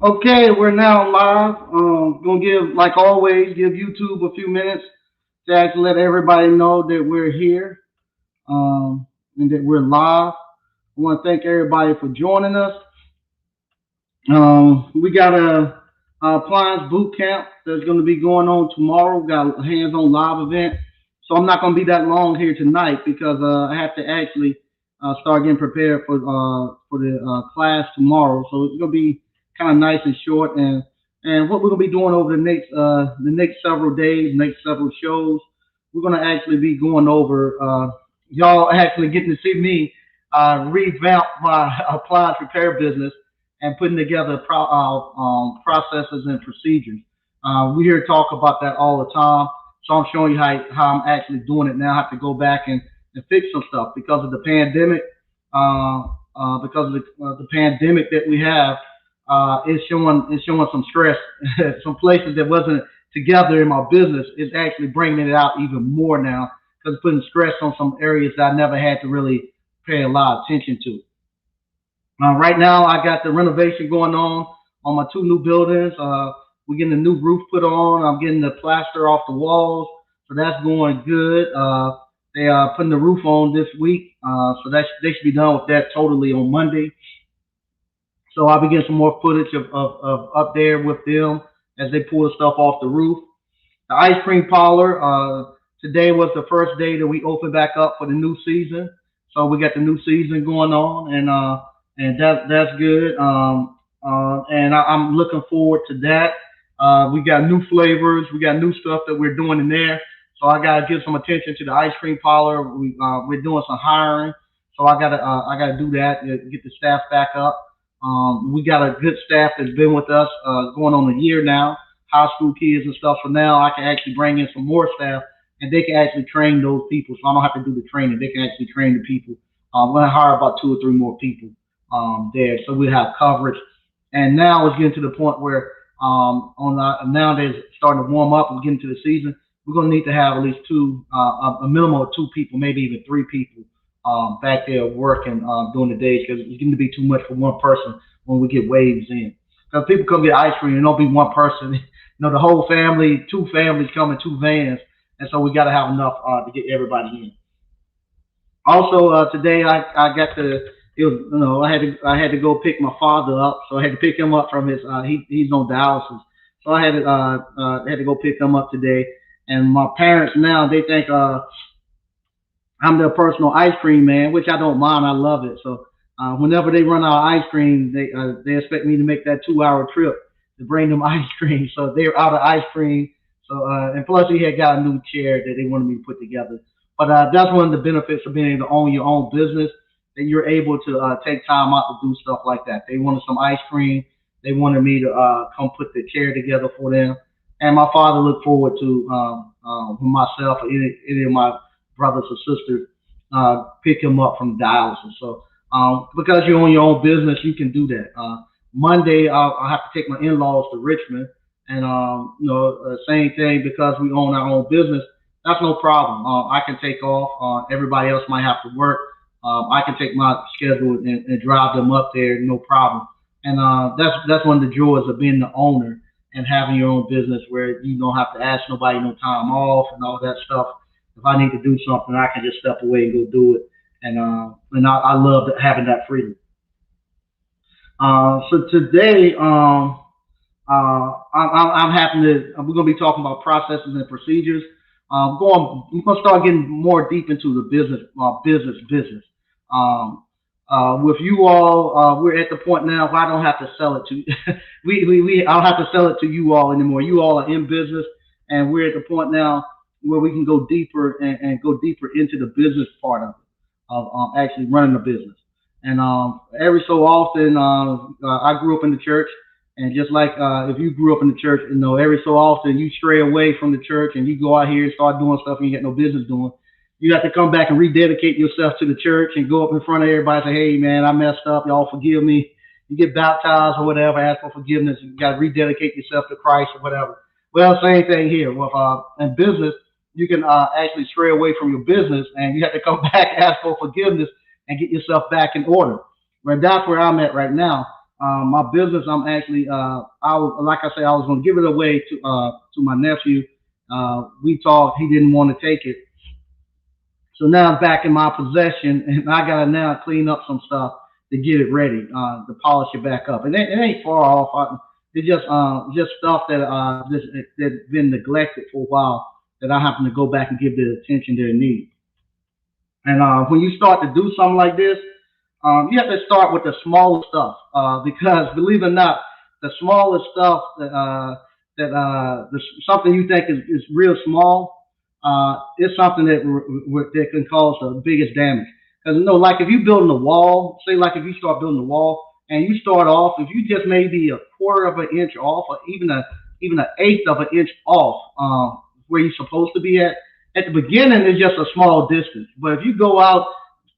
Okay, we're now live. Gonna give, like always, give YouTube a few minutes to actually let everybody know that we're here and that we're live. I want to thank everybody for joining us. We got a appliance boot camp that's going to be going on tomorrow. We got a hands-on live event, so I'm not going to be that long here tonight because I have to actually start getting prepared for the class tomorrow. So it's going to be kind of nice and short. And what we're going to be doing over the next several days, next several shows, we're going to actually be going over. Y'all actually getting to see me revamp my appliance repair business and putting together processes and procedures. We hear talk about that all the time. So I'm showing you how I'm actually doing it now. I have to go back and fix some stuff because of the pandemic. Because of the pandemic that we have, it's showing some stress. Some places that wasn't together in my business is actually bringing it out even more now because it's putting stress on some areas that I never had to really pay a lot of attention to. Right now, I got the renovation going on my two new buildings. We're getting a new roof put on. I'm getting the plaster off the walls, so that's going good. They are putting the roof on this week, so they should be done with that totally on Monday. So I'll be getting some more footage of up there with them as they pull the stuff off the roof. The ice cream parlor. Today was the first day that we opened back up for the new season. So we got the new season going on, and that's good. I'm looking forward to that. We got new flavors. We got new stuff that we're doing in there. So I gotta give some attention to the ice cream parlor. We're doing some hiring, so I gotta do that get the staff back up. We got a good staff that's been with us going on a year now, high school kids and stuff. So now I can actually bring in some more staff, and they can actually train those people. So I don't have to do the training; they can actually train the people. We're gonna hire about two or three more people there, so we have coverage. And now it's getting to the point where now they're starting to warm up and getting to the season. We're gonna need to have at least a minimum of two people, maybe even three people back there working during the days because it's going to be too much for one person when we get waves in. Because people come get ice cream and don't be one person. The whole family, two families come in two vans, and so we got to have enough to get everybody in. Also, today I got to it was, I had to go pick my father up, so I had to pick him up from his he's on dialysis, so I had to go pick him up today. And my parents now they think I'm their personal ice cream man, which I don't mind. I love it. So whenever they run out of ice cream, they expect me to make that 2 hour trip to bring them ice cream. So they're out of ice cream. So and plus he had got a new chair that they wanted me to put together. But that's one of the benefits of being able to own your own business. That you're able to take time out to do stuff like that. They wanted some ice cream. They wanted me to come put the chair together for them. And my father looked forward to myself or any of my brothers or sisters pick him up from dialysis. So because you own your own business, you can do that. Monday, I'll have to take my in-laws to Richmond, and same thing because we own our own business. That's no problem. I can take off. Everybody else might have to work. I can take my schedule and drive them up there, no problem. And that's one of the joys of being the owner and having your own business where you don't have to ask nobody no time off and all that stuff. If I need to do something, I can just step away and go do it. And I love having that freedom. So today, I'm happy to. We're going to be talking about processes and procedures. We're going to start getting more deep into the business. Um, with you all, we're at the point now where I don't have to sell it to I don't have to sell it to you all anymore. You all are in business, and we're at the point now where we can go deeper and go deeper into the business part of actually running a business. And every so often, I grew up in the church, and just like if you grew up in the church, every so often you stray away from the church and you go out here and start doing stuff you got no business doing. You have to come back and rededicate yourself to the church and go up in front of everybody and say, "Hey, man, I messed up. Y'all forgive me." You get baptized or whatever, ask for forgiveness. You got to rededicate yourself to Christ or whatever. Well, same thing here. With in business, you can actually stray away from your business, and you have to come back, ask for forgiveness, and get yourself back in order. Well, that's where I'm at right now. My business, I'm actually, I was, like I said, I was going to give it away to my nephew. We talked, he didn't want to take it. So now it's back in my possession, and I gotta now clean up some stuff to get it ready, to polish it back up. And it ain't far off. It's just stuff that that's been neglected for a while that I happen to go back and give the attention that it needs. And when you start to do something like this, you have to start with the smallest stuff, because believe it or not, the smallest stuff something you think is real small, is something that can cause the biggest damage. Because like if you building a wall, say like if you start building a wall and you start off, if you just maybe a quarter of an inch off, or even an eighth of an inch off, where you're supposed to be at the beginning, it's just a small distance. But if you go out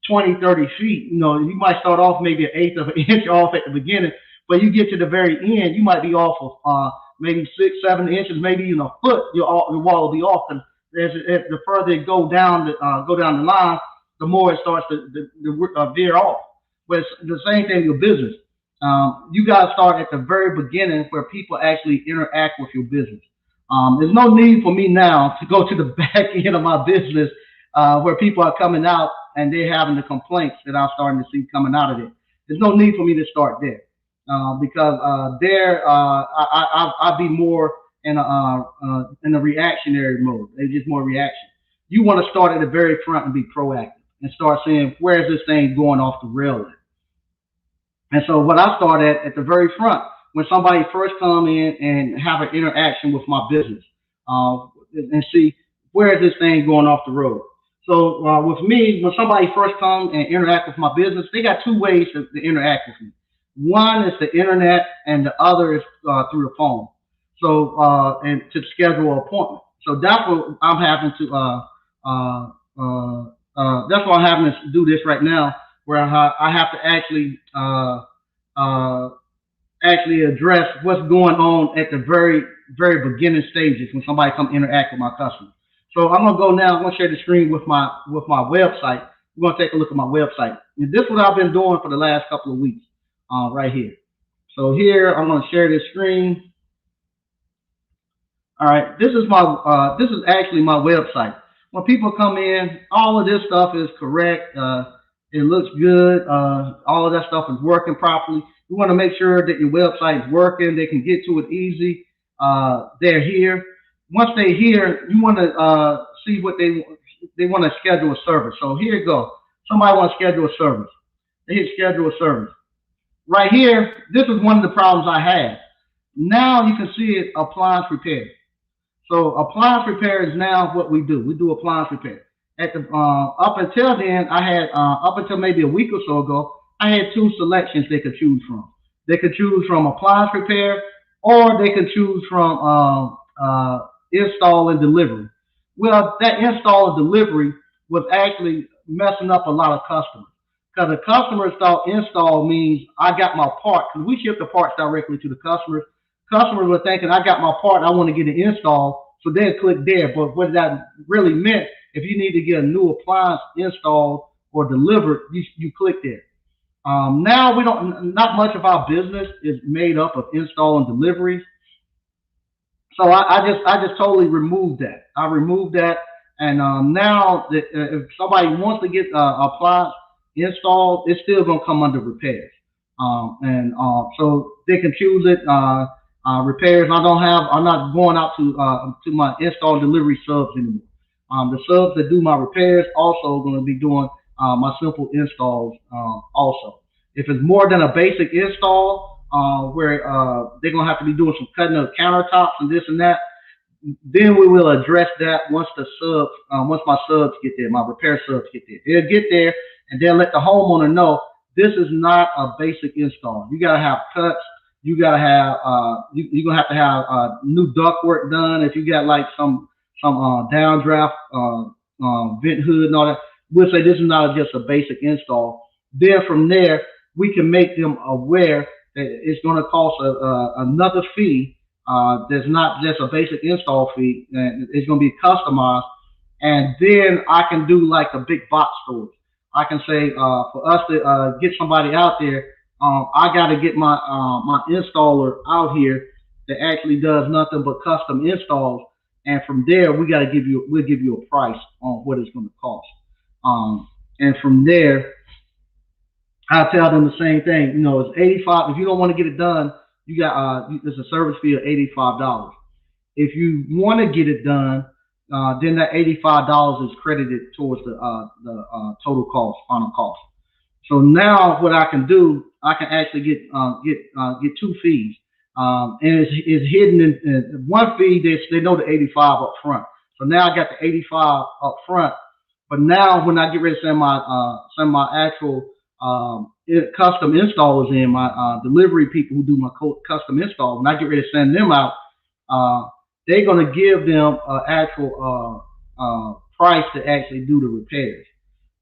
20, 30 feet, you might start off maybe an eighth of an inch off at the beginning, but you get to the very end, you might be off of maybe 6, 7 inches, maybe even a foot. Your wall will be off, and as the further it go down the line, the more it starts to veer off. But it's the same thing with business. You got to start at the very beginning where people actually interact with your business. There's no need for me now to go to the back end of my business, where people are coming out and they're having the complaints that I'm starting to see coming out of it. There's no need for me to start there, because there I'd be more in a reactionary mode. It's just more reaction. You want to start at the very front and be proactive and start saying, where is this thing going off the rail? And so what I start at the very front, when somebody first come in and have an interaction with my business, and see, where is this thing going off the road. So with me, when somebody first come and interact with my business, they got two ways to interact with me. One is the internet, and the other is through the phone. So and to schedule an appointment. So that's what I'm having to that's why I'm having to do this right now, where I have to uh, actually address what's going on at the very, very beginning stages when somebody come interact with my customer. So I'm gonna go now. I'm gonna share the screen with my website. We're gonna take a look at my website. And this is what I've been doing for the last couple of weeks, right here. So here I'm gonna share this screen. All right, this is actually my website. When people come in, all of this stuff is correct. It looks good. All of that stuff is working properly. You want to make sure that your website is working. They can get to it easy. They're here. Once they're here, you want to see what they want to schedule a service. So here you go. Somebody want to schedule a service. They hit schedule a service. Right here, this is one of the problems I had. Now you can see it, appliance repair. So appliance repair is now what we do. We do appliance repair. At the up until then, I had up until maybe a week or so ago, I had two selections they could choose from. They could choose from appliance repair, or they could choose from install and delivery. Well, that install and delivery was actually messing up a lot of customers, because the customers thought install means I got my part, because we ship the parts directly to the customers. Customers were thinking, I got my part, I want to get it installed, so they'd click there. But what that really meant, if you need to get a new appliance installed or delivered, you click there. Now we don't, not much of our business is made up of install and deliveries. So I just totally removed that. I removed that, and now that, if somebody wants to get appliance installed, it's still gonna come under repairs. And so they can choose it. Repairs. I'm not going out to my install delivery subs anymore. The subs that do my repairs also going to be doing my simple installs also. If it's more than a basic install, where they're going to have to be doing some cutting of countertops and this and that, then we will address that once once my subs get there, my repair subs get there. They'll get there and they'll let the homeowner know this is not a basic install. You got to have cuts. You gotta have you're gonna have to have new duct work done. If you got like some downdraft vent hood and all that, we'll say this is not just a basic install. Then from there, we can make them aware that it's going to cost another fee. That's not just a basic install fee. And it's going to be customized. And then I can do like the big box stores. I can say for us to get somebody out there, I got to get my installer out here that actually does nothing but custom installs, and from there we'll give you a price on what it's going to cost. And from there, I tell them the same thing. You know, it's 85. If you don't want to get it done, you got it's a service fee of $85. If you want to get it done, then that $85 is credited towards the total cost, final cost. So now what I can do, I can actually get two fees, and it's hidden in one fee. They know the 85 up front. So now I got the 85 up front. But now when I get ready to send my actual custom installers in, my delivery people who do my custom install, when I get ready to send them out, uh, they're gonna give them an actual price to actually do the repairs.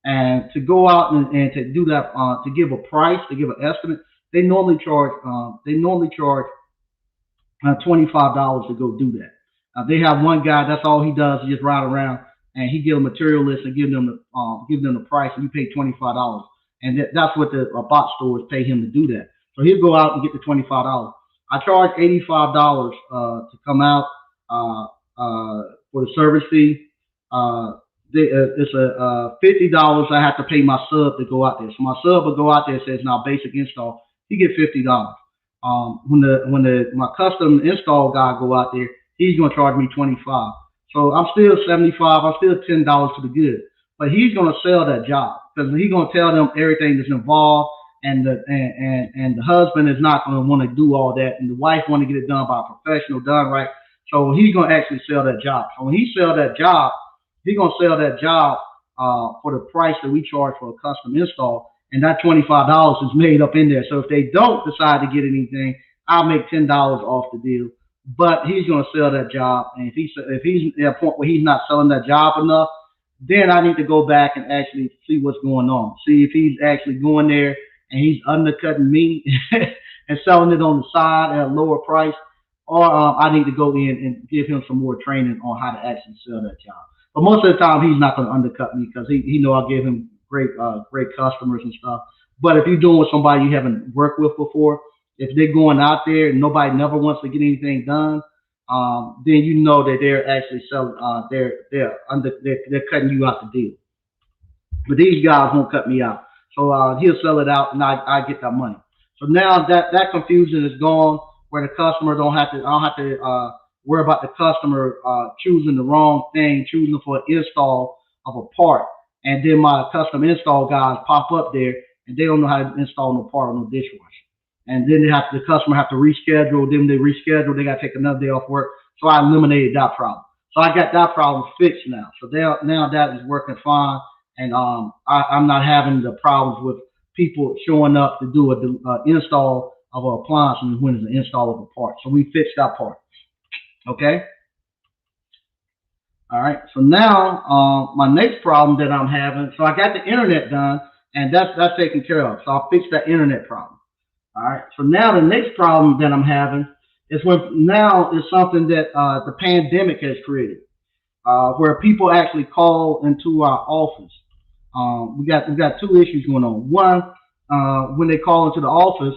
And to go out and to do that, to give a price, to give an estimate, they normally charge $25 to go do that. They have one guy. That's all he does. He just ride around and he give a material list and give them the price. And you pay $25, and that's what the bot stores pay him to do that. So he'll go out and get the $25. I charge $85 to come out for the service fee. It's a $50 I have to pay my sub to go out there. So my sub will go out there and says now basic install. He get $50. When my custom install guy go out there, he's gonna charge me 25. So I'm still 75. I'm still $10 to the good. But he's gonna sell that job because he's gonna tell them everything that's involved, and the husband is not gonna want to do all that, and the wife want to get it done by a professional, done right. So he's gonna actually sell that job. So when he sell that job, he's gonna sell that job for the price that we charge for a custom install, and that $25 is made up in there. So if they don't decide to get anything, I'll make $10 off the deal. But he's gonna sell that job, and if he's at a point where he's not selling that job enough, then I need to go back and actually see what's going on. See if he's actually going there and he's undercutting me and selling it on the side at a lower price, or I need to go in and give him some more training on how to actually sell that job. But most of the time, he's not going to undercut me because he know I'll give him great customers and stuff. But if you're doing with somebody you haven't worked with before, if they're going out there and nobody never wants to get anything done, then you know that they're actually selling. They're cutting you out the deal. But these guys won't cut me out. So he'll sell it out, and I get that money. So now that confusion is gone, where the customer I don't have to worry about the customer choosing the wrong thing, choosing for an install of a part, and then my custom install guys pop up there and they don't know how to install no part on no dishwasher. And then the customer have to reschedule. Then they reschedule. They got to take another day off work. So I eliminated that problem. So I got that problem fixed now. So now that is working fine, and I'm not having the problems with people showing up to do an install of an appliance when it's an install of a part. So we fixed that part. Okay. All right. So now my next problem that I'm having. So I got the internet done, and that's taken care of. So I fixed that internet problem. All right. So now the next problem that I'm having is something that the pandemic has created, where people actually call into our office. We got two issues going on. One, when they call into the office,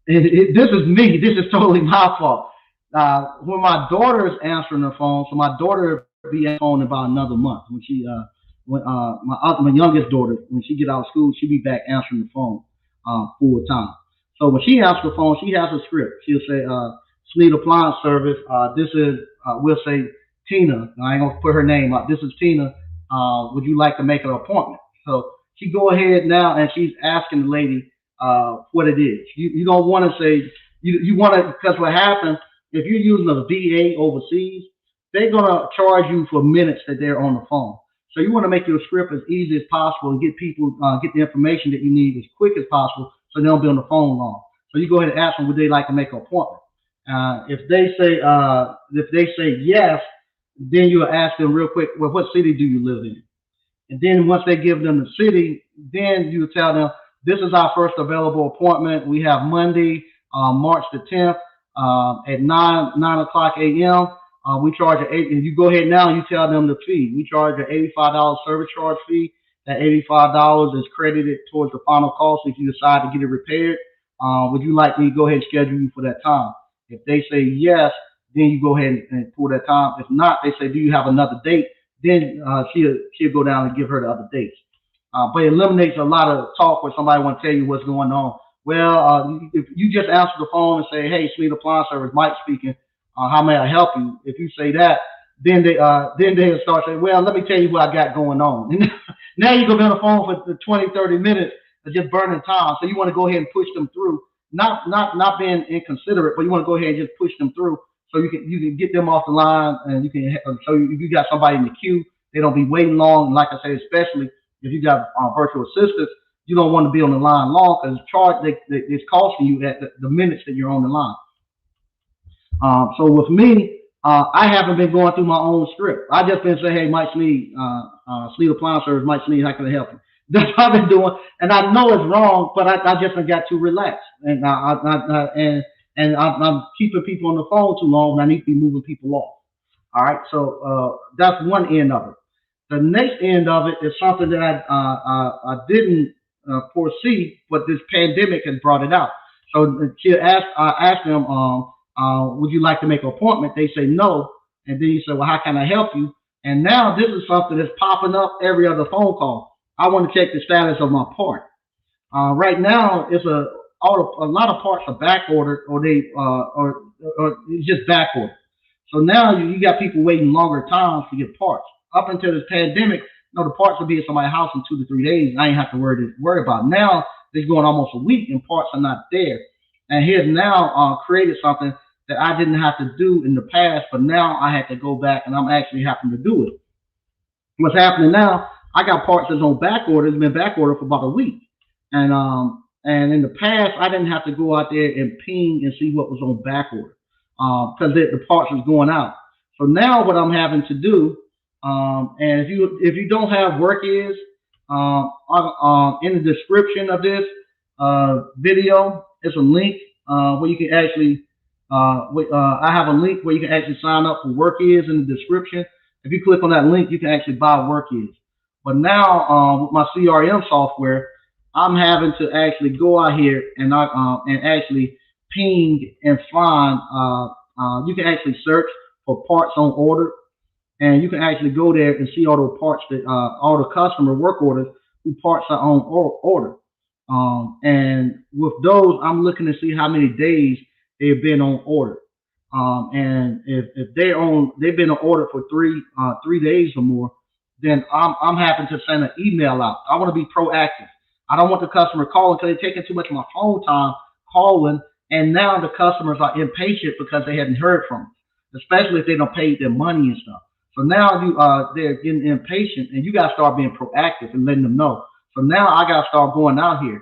this is me. This is totally my fault. When my daughter is answering the phone, so my daughter will be on the phone in about another month. When my youngest daughter, when she get out of school, she'll be back answering the phone full time. So when she answers the phone, she has a script. She'll say, "Sleet Appliance Service. This is we'll say Tina. I ain't gonna put her name up. This is Tina. Would you like to make an appointment?" So she go ahead now and she's asking the lady what it is. You don't want to say you want to, because what happens if you're using a VA overseas, they're gonna charge you for minutes that they're on the phone. So you want to make your script as easy as possible and get people get the information that you need as quick as possible, so they don't be on the phone long. So you go ahead and ask them would they like to make an appointment. If they say yes, then you ask them real quick, well, what city do you live in? And then once they give them the city, then you tell them this is our first available appointment. We have Monday, March the 10th at 9 o'clock a.m. We charge and you go ahead now and you tell them the fee. We charge an $85 service charge fee, That $85 is credited towards the final cost if you decide to get it repaired. Would you like me to go ahead and schedule you for that time? If they say yes, then you go ahead and pull that time. If not, they say, do you have another date? Then she'll go down and give her the other dates. But it eliminates a lot of talk where somebody want to tell you what's going on. Well, if you just answer the phone and say, "Hey, Sleet Appliance Service, Mike speaking. How may I help you?" If you say that, then they'll start saying, "Well, let me tell you what I got going on." Now you're gonna be on the phone for the 20, 30 minutes of just burning time. So you want to go ahead and push them through, not being inconsiderate, but you want to go ahead and just push them through so you can get them off the line, and you can so if you got somebody in the queue, they don't be waiting long. And like I say, especially if you got virtual assistants, you don't want to be on the line long because it's costing you at the minutes that you're on the line. So with me, I haven't been going through my own script. I just been saying, "Hey, Mike Sneed, Sleet Appliance Service, Mike Sneed, how can I help you?" That's what I've been doing, and I know it's wrong, but I just got too relaxed, and I'm keeping people on the phone too long, and I need to be moving people off. All right, so that's one end of it. The next end of it is something that I didn't foresee, but this pandemic has brought it out. So I asked them, would you like to make an appointment? They say no. And then you say, well, how can I help you? And now this is something that's popping up every other phone call. I want to check the status of my part. Right now, a lot of parts are back ordered, or it's just back ordered. So now you got people waiting longer times to get parts. Up until this pandemic, the parts would be at somebody's house in 2 to 3 days. I ain't have to worry about it. Now it's going almost a week and parts are not there. And here's now created something that I didn't have to do in the past, but now I had to go back and I'm actually having to do it. What's happening now? I got parts that's on back order. It's been back order for about a week, and in the past I didn't have to go out there and ping and see what was on back order because the parts was going out. So now what I'm having to do, and if you don't have Workiz, in the description of this video, it's a link where you can actually. I have a link where you can actually sign up for Workiz in the description. If you click on that link, you can actually buy Workiz. But now with my CRM software, I'm having to actually go out here and actually ping and find. You can actually search for parts on order, and you can actually go there and see all the parts that all the customer work orders who parts are on order. And with those, I'm looking to see how many days they've been on order. And if they've been on order for 3 days or more, then I'm having to send an email out. I want to be proactive. I don't want the customer calling because they're taking too much of my phone time calling, and now the customers are impatient because they hadn't heard from them, especially if they don't pay their money and stuff. So now they're getting impatient, and you got to start being proactive and letting them know. So now I got to start going out here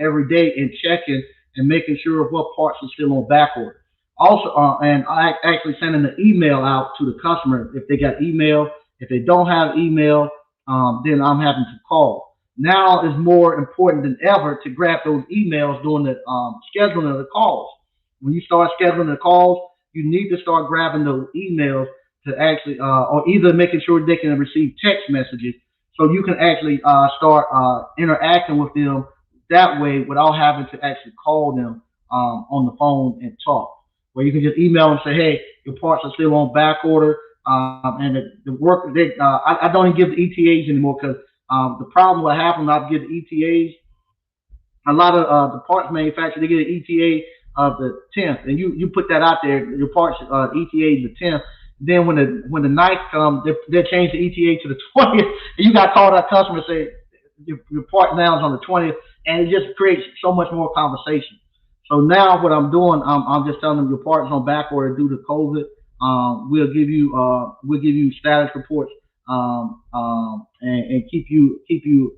every day and checking and making sure what parts are still on back order. Also, and I actually sending an email out to the customer if they got email. If they don't have email, then I'm having to call. Now is more important than ever to grab those emails during the scheduling of the calls. When you start scheduling the calls, you need to start grabbing those emails to actually, or either making sure they can receive text messages so you can actually start interacting with them that way without having to actually call them on the phone and talk. Where you can just email and say, "Hey, your parts are still on back order," and the work. I don't even give the ETAs anymore because the problem what happened, I give the ETAs. A lot of the parts manufacturers they get an ETA of the 10th, and you put that out there. Your parts ETA is the 10th. Then when the ninth comes, they change the ETA to the 20th, and you got to call that customer and say your part now is on the 20th, and it just creates so much more conversation. So now what I'm doing, I'm just telling them your part is on back order due to COVID. We'll give you status reports and keep you your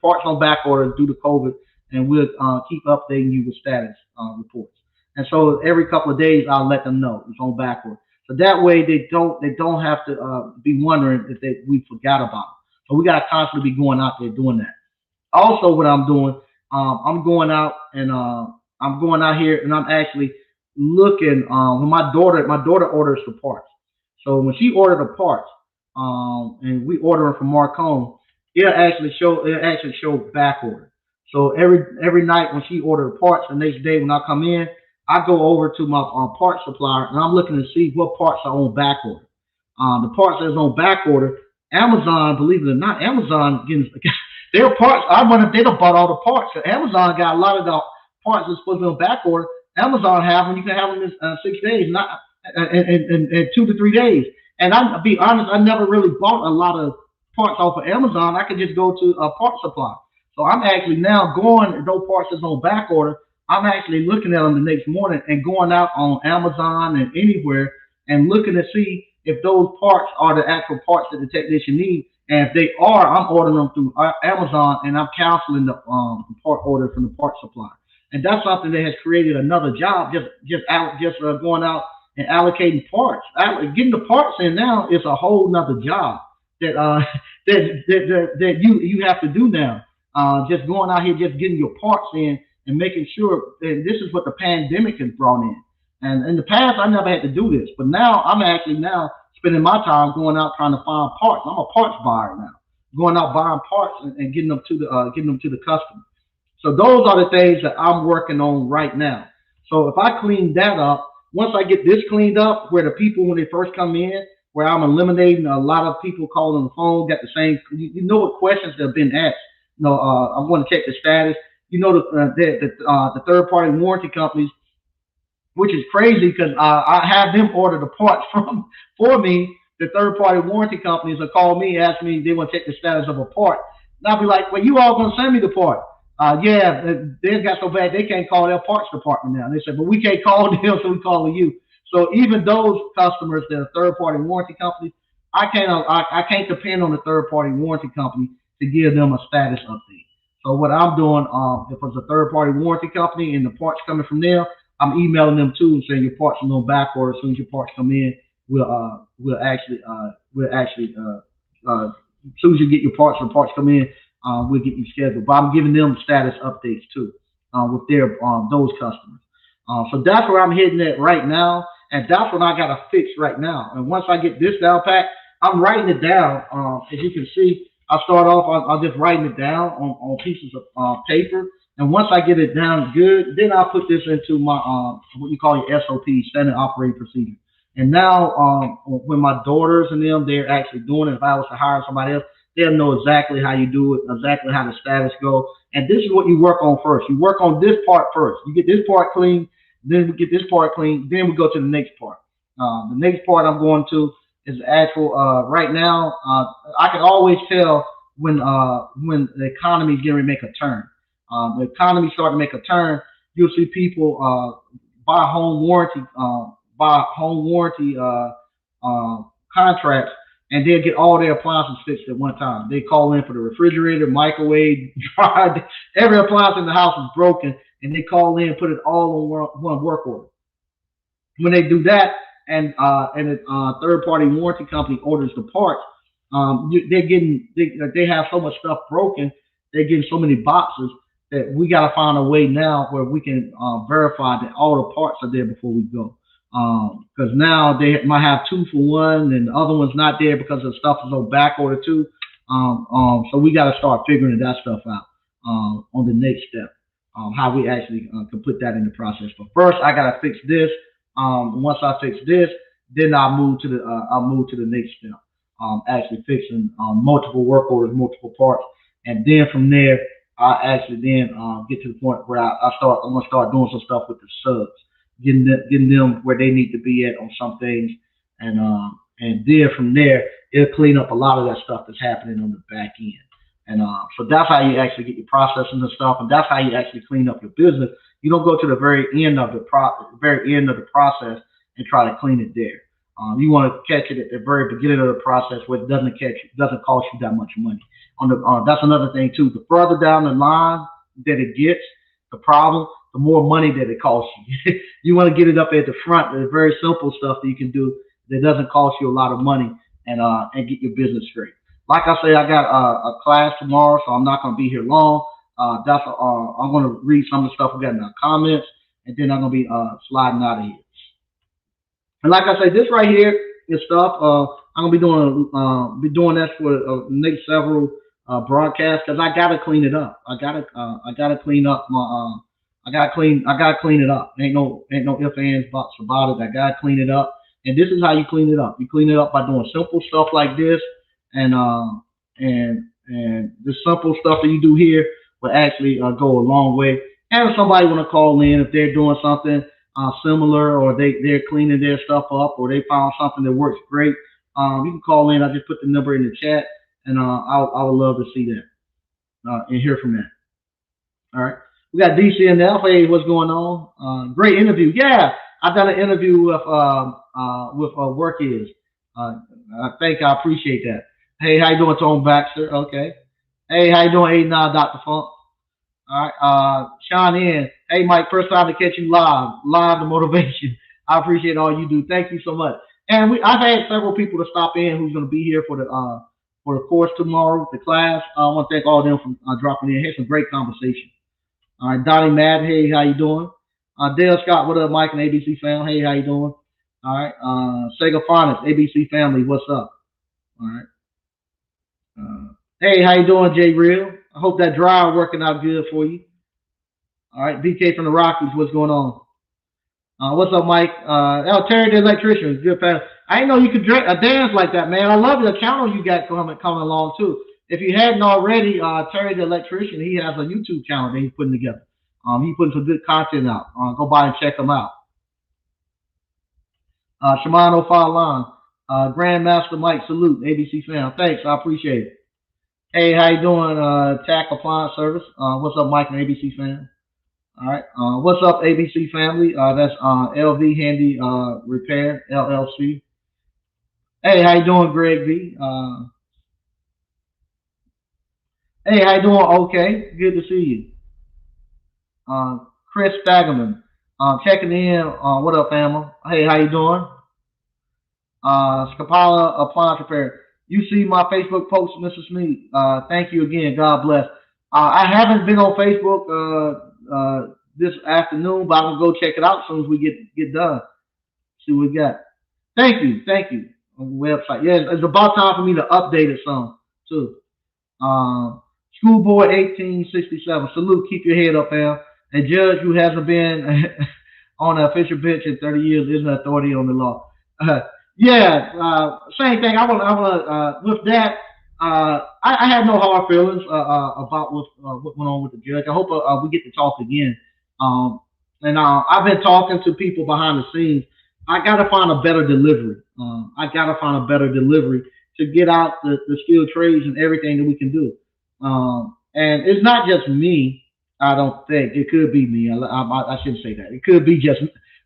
parts on back order due to COVID, and we'll keep updating you with status reports. And so every couple of days I'll let them know it's on back order. So that way they don't have to be wondering if we forgot about it. So we got to constantly be going out there doing that. Also, what I'm doing, I'm going out and I'm going out here and I'm actually looking. When my daughter orders the parts. So when she ordered the parts, and we order them from Marcone, it'll actually show back order. So every night when she ordered parts, the next day when I come in, I go over to my parts supplier and I'm looking to see what parts are on back order. The parts that's on back order, Amazon, believe it or not, Amazon getting their parts. I wonder if they don't bought all the parts. So Amazon got a lot of the parts that's supposed to be on back order. Amazon have them. You can have them in 6 days, not in 2 to 3 days. And I'll be honest, I never really bought a lot of parts off of Amazon. I could just go to a parts supply. So I'm actually now going those parts that's on back order. I'm actually looking at them the next morning and going out on Amazon and anywhere and looking to see if those parts are the actual parts that the technician needs. And if they are, I'm ordering them through Amazon and I'm canceling the part order from the part supply. And that's something that has created another job. Just going out and allocating parts. Getting the parts in now is a whole nother job that that you have to do now. Just going out here, just getting your parts in and making sure. And this is what the pandemic has brought in. And in the past, I never had to do this, but now I'm actually now spending my time going out trying to find parts. I'm a parts buyer now, going out buying parts and getting them to the customer. So those are the things that I'm working on right now. So if I clean that up, once I get this cleaned up, where the people when they first come in, where I'm eliminating a lot of people calling on the phone, got the same, you know what questions that have been asked. I want to check the status. The third party warranty companies, which is crazy because I have them order the parts for me. The third party warranty companies will call me, ask me they want to check the status of a part. And I'll be like, well, you all gonna send me the part. Yeah, they got so bad they can't call their parts department now. They said, but we can't call them, so we calling you. So even those customers that are third party warranty companies, I can't depend on the third party warranty company to give them a status update. So what I'm doing, if it's a third party warranty company and the parts coming from them, I'm emailing them too and saying your parts are on back order. As soon as your parts come in, as soon as you get your parts and parts come in, we'll get you scheduled. But I'm giving them status updates too with their those customers. So that's where I'm hitting at right now, and that's what I got to fix right now. And once I get this down pat, I'm writing it down. As you can see, I start off. I'm just writing it down on pieces of paper. And once I get it down good, then I'll put this into my what you call your SOP, standard operating procedure. And now, when my daughters and them, they're actually doing it. If I was to hire somebody else, they'll know exactly how you do it, exactly how the status goes. And this is what you work on first. You work on this part first. You get this part clean, then we get this part clean, then we go to the next part. The next part I'm going to is the actual. Right now, I can always tell when the economy is getting ready to make a turn. The economy starting to make a turn. You'll see people buy home warranty contracts, and they'll get all their appliances fixed at one time. They call in for the refrigerator, microwave, dryer, every appliance in the house is broken, and they call in and put it all on one work order. When they do that, and a third party warranty company orders the parts, they have so much stuff broken, they're getting so many boxes that we got to find a way now where we can verify that all the parts are there before we go. Because now they might have 2 for 1 and the other one's not there because the stuff is on back order too. So we got to start figuring that stuff out on the next step, how we actually can put that in the process. But first, I got to fix this. Once I fix this, then I'll move to the next step. Actually fixing multiple work orders, multiple parts, and then from there, I actually then get to the point where I'm gonna start doing some stuff with the subs, getting them where they need to be at on some things, and then from there it'll clean up a lot of that stuff that's happening on the back end, and so that's how you actually get your processing and stuff, and that's how you actually clean up your business. You don't go to the very end of the process and try to clean it there. You want to catch it at the very beginning of the process where it doesn't cost you that much money. That's another thing too. The further down the line that it gets, the problem, the more money that it costs you. You want to get it up at the front. There's very simple stuff that you can do that doesn't cost you a lot of money and get your business straight. Like I say, I got a class tomorrow, so I'm not going to be here long. I'm going to read some of the stuff we got in the comments, and then I'm going to be sliding out of here. And like I say, this right here is stuff I'm gonna be doing that for the next several broadcast because I gotta clean it up. I gotta clean up my I gotta clean it up. Ain't no ifs ands buts about it. I gotta clean it up. And this is how you clean it up. You clean it up by doing simple stuff like this, and the simple stuff that you do here will actually go a long way. And if somebody want to call in, if they're doing something similar, or they're cleaning their stuff up, or they found something that works great, you can call in. I just put the number in the chat, and I would love to see that and hear from that. All right. We got DCNF. Hey, what's going on? Great interview. Yeah, I've done an interview with Workiz. I appreciate that. Hey, how you doing, Tom Baxter? Okay. Hey, how you doing, 89 Dr. Funk? All right. Sean in. Hey, Mike, first time to catch you live the motivation. I appreciate all you do. Thank you so much. And I've had several people to stop in who's going to be here for the course tomorrow, the class. I want to thank all of them for dropping in. Had some great conversation. All right, Donnie Madden, hey, how you doing? Dale Scott, what up, Mike and ABC family? Hey, how you doing? All right, Sega Phonics, ABC family, what's up? All right. Hey, how you doing, Jay Real? I hope that drive working out good for you. All right, BK from the Rockies, what's going on? What's up, Mike? Terry the electrician, good fan. I didn't know you could dance like that, man. I love the channel you got coming along too. If you hadn't already, Terry the electrician, he has a YouTube channel that he's putting together. He's putting some good content out. Go by and check him out. Shimano Falan, Grandmaster Mike, salute, ABC fan. Thanks, I appreciate it. Hey, how you doing, TAC Appliance Service? What's up, Mike and ABC fan? All right. What's up, ABC family? That's LV Handy Repair LLC. Hey, how you doing, Greg V? Hey, how you doing? Okay, good to see you. Chris Staggerman, checking in. What up, family? Hey, how you doing? Scapala Appliance Repair. You see my Facebook post, Mr. Smith. Thank you again. God bless. I haven't been on Facebook this afternoon, but I'm gonna go check it out as soon as we get done. See what we got. Thank you. On the website. Yeah, it's about time for me to update it some too. Schoolboy 1867. Salute. Keep your head up, fam. A judge who hasn't been on the official bench in 30 years isn't an authority on the law. Same thing. I want with that. I had no hard feelings about what went on with the judge. I hope we get to talk again. And I've been talking to people behind the scenes. I got to find a better delivery. To get out the skilled trades and everything that we can do. And it's not just me. I don't think it could be me. I shouldn't say that. It could be just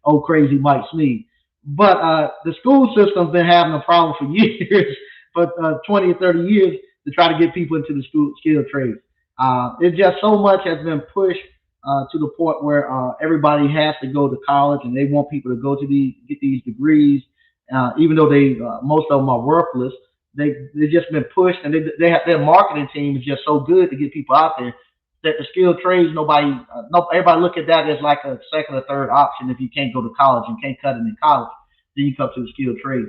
old crazy Mike Sneed. But the school system's been having a problem for years, for 20 or 30 years, to try to get people into the skilled trades. It's just so much has been pushed to the point where everybody has to go to college, and they want people to go to get these degrees, even though most of them are worthless. They've just been pushed, and their marketing team is just so good to get people out there that the skilled trades, everybody look at that as like a second or third option. If you can't go to college and can't cut it in college, then you come to the skilled trade.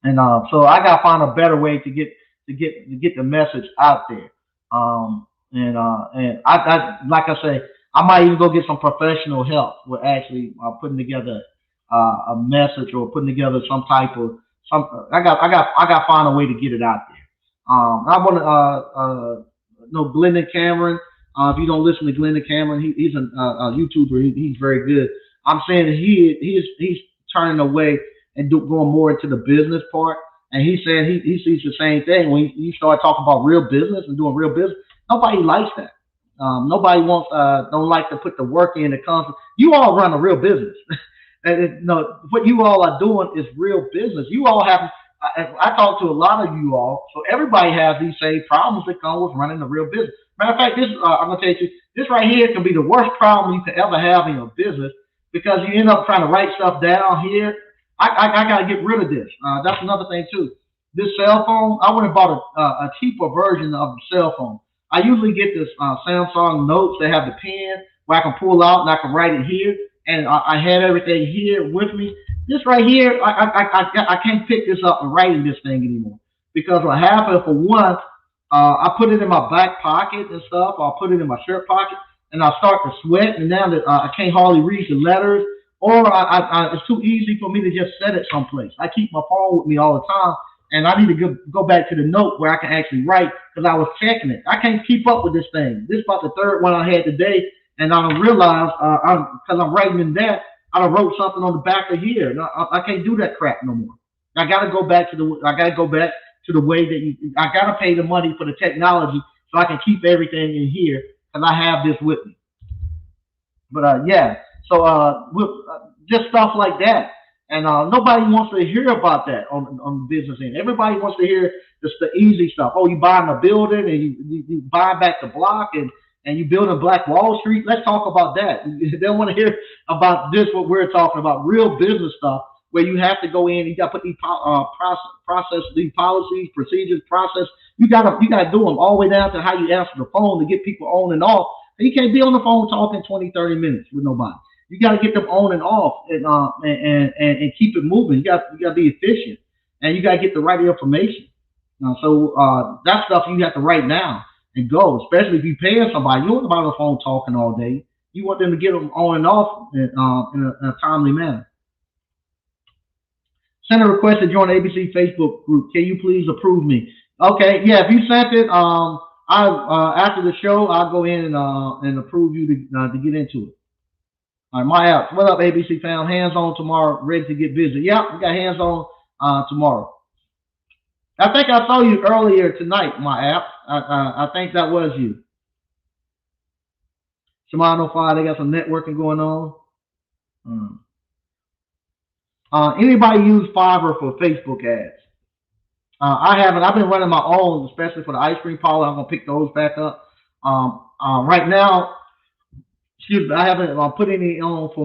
And so I gotta find a better way to get the message out there. And I like I say, I might even go get some professional help with actually putting together a message, or putting together some type of something. I got to find a way to get it out there. I want to know Glendon Cameron. If you don't listen to Glendon Cameron, he's a YouTuber. He's very good. I'm saying that he's turning away and going more into the business part. And he's saying he sees the same thing. When you start talking about real business and doing real business, nobody likes that. Nobody don't like to put the work in that comes. You all run a real business. And what you all are doing is real business. You all have. I talk to a lot of you all, so everybody has these same problems that come with running a real business. Matter of fact, I'm gonna tell you, this right here can be the worst problem you could ever have in your business, because you end up trying to write stuff down here. I gotta get rid of this. That's another thing too. This cell phone, I went and bought a cheaper version of the cell phone. I usually get this Samsung Notes that have the pen where I can pull out and I can write it here, and I had everything here with me. This right here, I can't pick this up and write in this thing anymore, because what happened, for one, I put it in my back pocket and stuff. I'll put it in my shirt pocket, and I start to sweat. And now that I can't hardly read the letters, or it's too easy for me to just set it someplace. I keep my phone with me all the time, and I need to go back to the note where I can actually write because I was checking it. I can't keep up with this thing. This is about the third one I had today, and I don't realize because I'm writing in that I done wrote something on the back of here. And I can't do that crap no more. I got to go back to the. I got to go back to the way that I got to pay the money for the technology so I can keep everything in here because I have this with me. But yeah, so just stuff like that, and nobody wants to hear about that on the business end. Everybody wants to hear just the easy stuff. Oh, you buying a building and you buy back the block and you build a Black Wall Street. Let's talk about that. They don't want to hear about this. What we're talking about, real business stuff, where you have to go in. You got to put these process, these policies, procedures, process. You got to do them all the way down to how you answer the phone to get people on and off. You can't be on the phone talking 20, 30 minutes with nobody. You got to get them on and off and keep it moving. You got to be efficient and you got to get the right information. So that stuff you have to write down and go. Especially if you paying somebody, you don't want them on the phone talking all day. You want them to get them on and off in a timely manner. Send a request to join the ABC Facebook group. Can you please approve me? Okay, yeah. If you sent it, I after the show, I'll go in and approve you to get into it. All right, my apps. What up, ABC fam? Hands on tomorrow, ready to get busy. Yep, we got hands on tomorrow. I think I saw you earlier tonight, my app. I think that was you. Shimano 05, they got some networking going on. Anybody use Fiverr for Facebook ads? I haven't. I've been running my own, especially for the ice cream parlor. I'm gonna pick those back up. Right now, excuse me, I haven't put any on for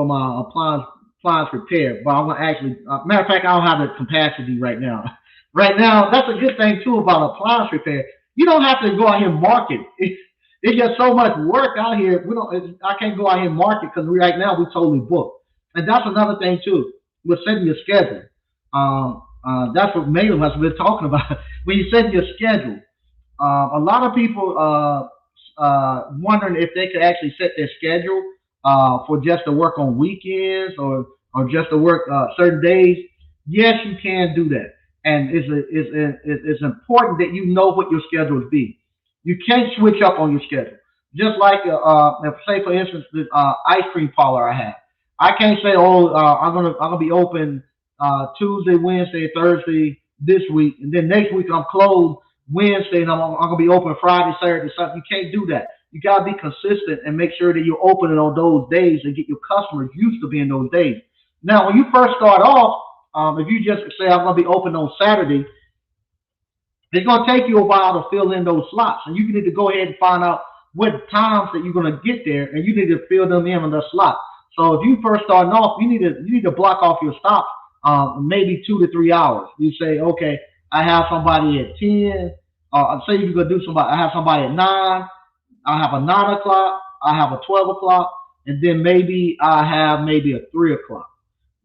my appliance repair, but I'm gonna actually. Matter of fact, I don't have the capacity right now. Right now, that's a good thing too about appliance repair. You don't have to go out here and market. It's just so much work out here. We don't. I can't go out here and market because right now we totally booked. And that's another thing too. We're setting your schedule. That's what Mayo has been talking about. When you set your schedule, a lot of people wondering if they could actually set their schedule for just to work on weekends or just to work certain days. Yes, you can do that, and it's important that you know what your schedule will be. You can't switch up on your schedule. Just like say for instance the ice cream parlor I have. I can't say, oh, I'm gonna be open Tuesday, Wednesday, Thursday this week, and then next week I'm closed Wednesday, and I'm gonna be open Friday, Saturday, Sunday. You can't do that. You gotta be consistent and make sure that you're opening on those days and get your customers used to being those days. Now, when you first start off, if you just say I'm gonna be open on Saturday, it's gonna take you a while to fill in those slots, and you need to go ahead and find out what times that you're gonna get there, and you need to fill them in on the slot. So if you first starting off, you need to block off your stops, maybe 2 to 3 hours. You say, okay, I have somebody at 10. Say you're gonna do somebody. I have somebody at 9. I have a 9 o'clock. I have a 12 o'clock, and then maybe I have maybe a 3 o'clock.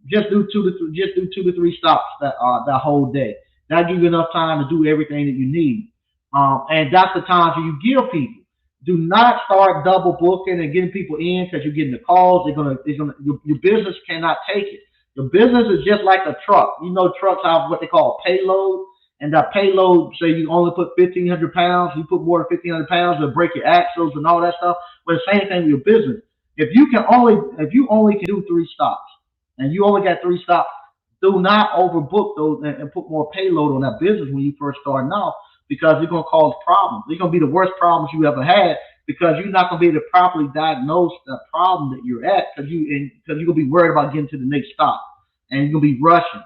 Just do 2 to 3 stops that whole day. That gives you enough time to do everything that you need. And that's the times you give people. Do not start double booking and getting people in because you're getting the calls. Your business cannot take it. Your business is just like a truck. You know, trucks have what they call payload, and that payload, say you only put 1,500 pounds, you put more than 1,500 pounds, it'll break your axles and all that stuff. But the same thing with your business. If you only can do 3 stops, and you only got 3 stops, do not overbook those and put more payload on that business when you first starting off, because it's going to cause problems. It's going to be the worst problems you ever had because you're not going to be able to properly diagnose the problem that you're at because you're going to be worried about getting to the next stop and you're going to be rushing.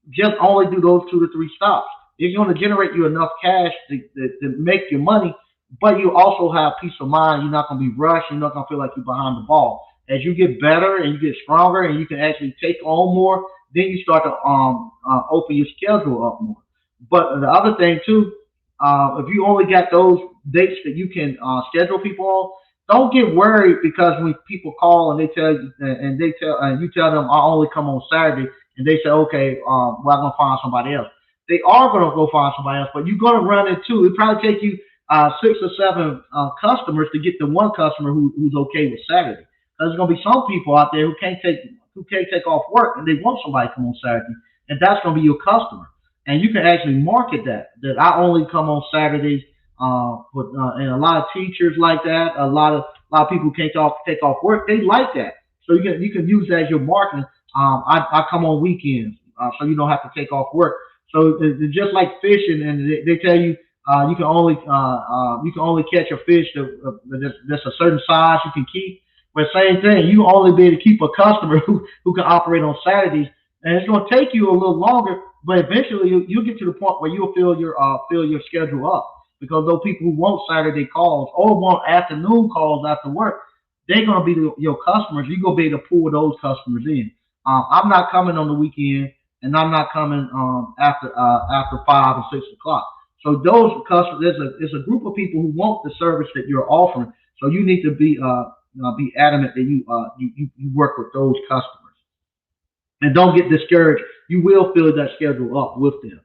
Just only do those 2 to 3 stops. It's going to generate you enough cash to make your money, but you also have peace of mind. You're not going to be rushed. You're not going to feel like you're behind the ball. As you get better and you get stronger and you can actually take on more, then you start to open your schedule up more. But the other thing too, if you only got those dates that you can schedule people on, don't get worried because when people call and you tell them I only come on Saturday, and they say, okay, well, I'm gonna find somebody else. they are going to go find somebody else. But you're going to run into it. Probably take you 6 or 7 customers to get the one customer who's okay with Saturday. Because there's going to be some people out there who can't take off work and they want somebody to come on Saturday, and that's going to be your customer. And you can actually market that I only come on Saturdays. And a lot of teachers like that. A lot of people who can't take off work. They like that. So you can use that as your marketing. I come on weekends, so you don't have to take off work. So it's just like fishing, and they tell you you can only catch a fish that's a certain size you can keep. But same thing, you only be able to keep a customer who can operate on Saturdays, and it's going to take you a little longer. But eventually, you'll get to the point where you'll fill your schedule up, because those people who want Saturday calls or want afternoon calls after work, they're going to be your customers. You're going to be able to pull those customers in. I'm not coming on the weekend, and I'm not coming after 5 or 6 o'clock. So those customers, there's a group of people who want the service that you're offering. So you need to be adamant that you work with those customers. And don't get discouraged. You will fill that schedule up with them.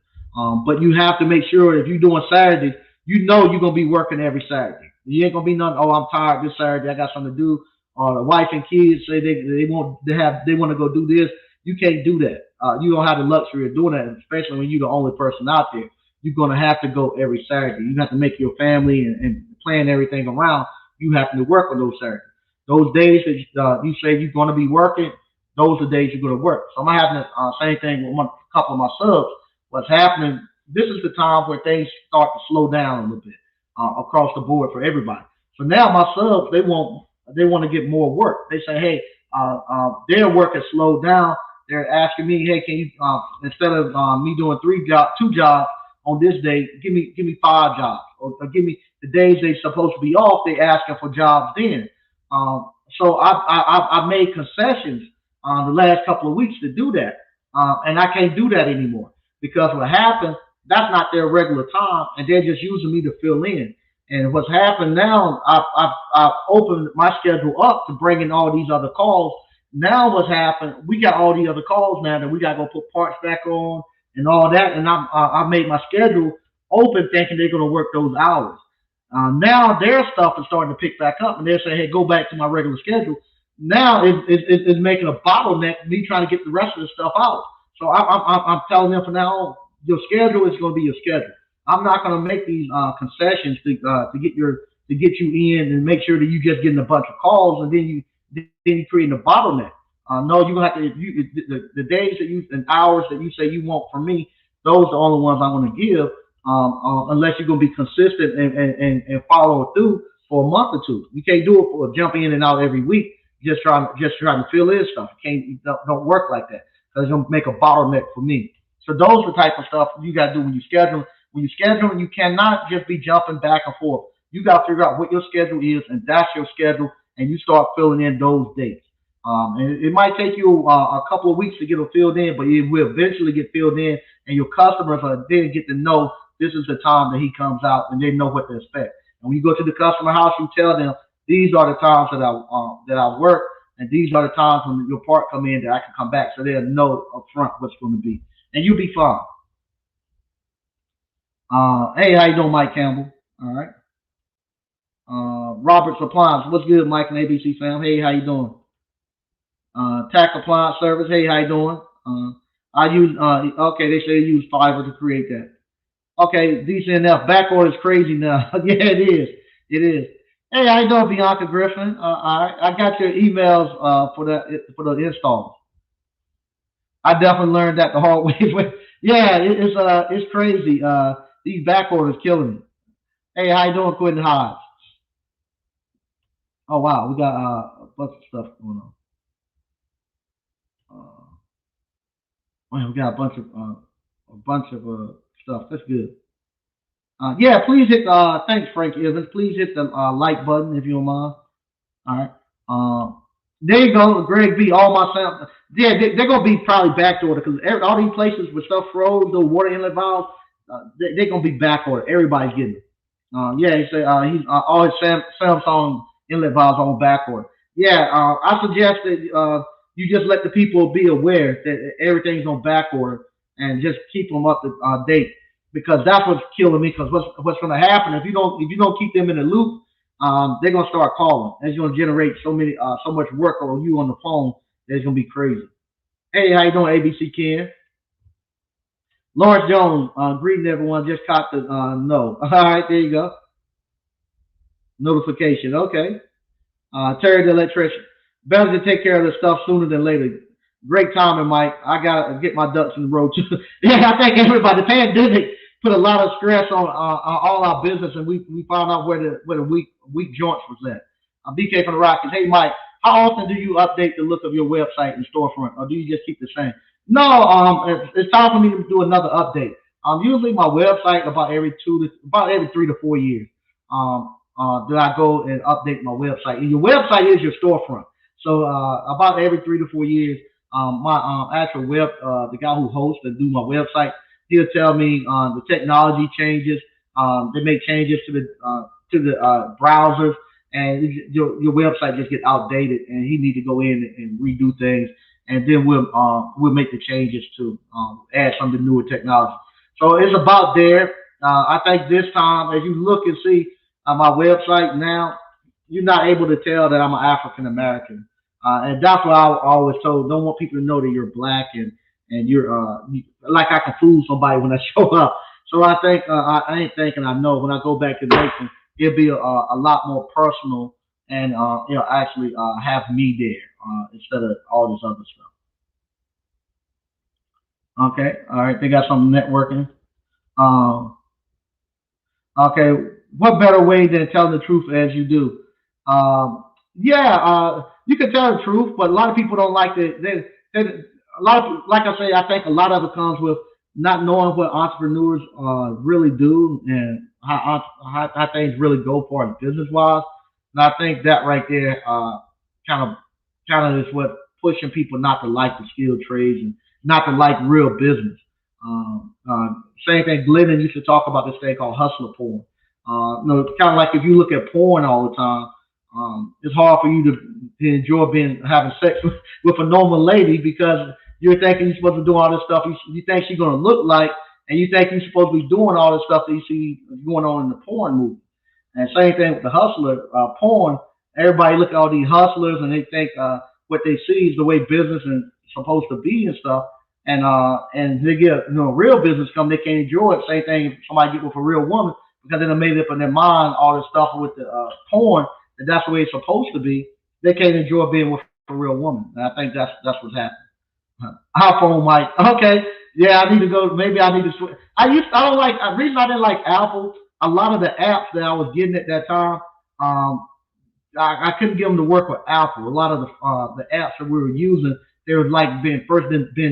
But you have to make sure if you're doing Saturdays, you know you're gonna be working every Saturday. You ain't gonna be nothing. Oh, I'm tired this Saturday. I got something to do. Or the wife and kids say they want to go do this. You can't do that. You don't have the luxury of doing that, especially when you're the only person out there. You're gonna have to go every Saturday. You have to make your family and plan everything around. You have to work on those Saturdays. Those days that you say you're gonna be working, those are days you're gonna work. So I'm having the same thing with a couple of my subs. What's happening? This is the time where things start to slow down a little bit across the board for everybody. So now my subs they want to get more work. They say, hey, their work has slowed down. They're asking me, hey, can you instead of me doing 2 jobs on this day, give me 5 jobs, or give me the days they're supposed to be off. They asking for jobs then. So I made concessions the last couple of weeks to do that, and I can't do that anymore because what happened, that's not their regular time, and they're just using me to fill in. And what's happened now, I've opened my schedule up to bring in all these other calls. Now what's happened, we got all these other calls now that we got to go put parts back on and all that, and I made my schedule open thinking they're going to work those hours. Now their stuff is starting to pick back up, and they're saying, hey, go back to my regular schedule. Now it's making a bottleneck, me trying to get the rest of the stuff out. So I'm telling them from now on, your schedule is going to be your schedule. I'm not going to make these concessions to get you in and make sure that you just getting a bunch of calls and then you creating a bottleneck. No, you're gonna have to the days that you and hours that you say you want from me. Those are the only ones I'm going to give. Unless you're going to be consistent and follow through for a month or two. You can't do it for jump in and out every week. Just trying to fill in stuff. Don't work like that because it's going to make a bottleneck for me. So those are the type of stuff you got to do when you schedule. When you schedule, you cannot just be jumping back and forth. You got to figure out what your schedule is, and that's your schedule, and you start filling in those dates. And it might take you a couple of weeks to get them filled in, but it will eventually get filled in, and your customers are then get to know this is the time that he comes out, and they know what to expect. And when you go to the customer house, you tell them these are the times that I work, and these are the times when your part come in that I can come back, so they'll know up front what's going to be, and you'll be fine. Hey, how you doing, Mike Campbell? All right. Robert's Appliance, what's good, Mike and ABC fam? Hey, how you doing? Tack Appliance Service, hey, how you doing? I use okay, they say they use Fiverr to create that. Okay, decent enough. Backorder is crazy now. Yeah, it is. It is. Hey, how you doing, Bianca Griffin? I got your emails for the install. I definitely learned that the hard way. Yeah, it's crazy. These back orders killing me. Hey, how you doing, Quentin Hodge? Oh wow, we got a bunch of stuff going on. Man, we got a bunch of stuff. That's good. Yeah, please hit. Thanks, Frank Evans. Please hit the like button if you don't mind. All right. There you go, Greg B. All my sound. Yeah, they're gonna be probably back order because all these places where stuff froze, the water inlet valves, they're gonna be back order. Everybody's getting it. Yeah, he said he's all his Samsung inlet valves on back order. Yeah, I suggest that you just let the people be aware that everything's on back order, and just keep them up to date, because that's what's killing me. Because what's going to happen if you don't keep them in the loop, they're going to start calling. And it's going to generate so much work on you on the phone that it's going to be crazy. Hey, how you doing, ABC Ken? Lawrence Jones, greeting everyone. Just caught the no. All right, there you go. Notification. Okay. Terry the electrician. Better to take care of the stuff sooner than later. Great timing, Mike. I gotta get my ducks in the row too. Yeah, I think everybody. The pandemic put a lot of stress on all our business, and we found out where the weak joints was at. BK from the Rockets. Hey, Mike. How often do you update the look of your website and storefront, or do you just keep the same? No, it's time for me to do another update. Usually my website about every 3 to 4 years. That I go and update my website. And your website is your storefront. So about every 3 to 4 years, my actual the guy who hosts and do my website, he'll tell me the technology changes. They make changes to the browsers, and your website just get outdated, and he need to go in and redo things, and then we'll make the changes to add something newer technology. So it's about there. I think this time, as you look and see my website now, you're not able to tell that I'm an African American, and that's what I always told. Don't want people to know that you're black and like I can fool somebody when I show up. So I think I ain't thinking I know. When I go back to the nation, it'll be a lot more personal, and actually have me there instead of all this other stuff. Okay, all right. They got some networking. Um, Okay, what better way than telling the truth as you do? Yeah, you can tell the truth, but a lot of people don't like it. A lot of, like I say, I think a lot of it comes with not knowing what entrepreneurs really do, and how things really go for them business wise. And I think that right there kind of kind of is what pushing people not to like the skilled trades and not to like real business. Same thing. Glidden used to talk about this thing called hustler porn. It's kind of like if you look at porn all the time, it's hard for you to enjoy having sex with a normal lady, because you're thinking you're supposed to do all this stuff. You think she's gonna look like, and you think you're supposed to be doing all this stuff that you see going on in the porn movie. And same thing with the hustler porn. Everybody look at all these hustlers and they think what they see is the way business is supposed to be and stuff. And they get real business come, they can't enjoy it. Same thing if somebody get with a real woman, because they done made up in their mind all this stuff with the porn, that that's the way it's supposed to be. They can't enjoy being with a real woman. And I think that's what's happening. iPhone, Mike. Okay, yeah, I need to go. Maybe I need to switch. I don't like. The reason I didn't like Apple, a lot of the apps that I was getting at that time, um, I couldn't get them to work with Apple. A lot of the apps that we were using, they were like being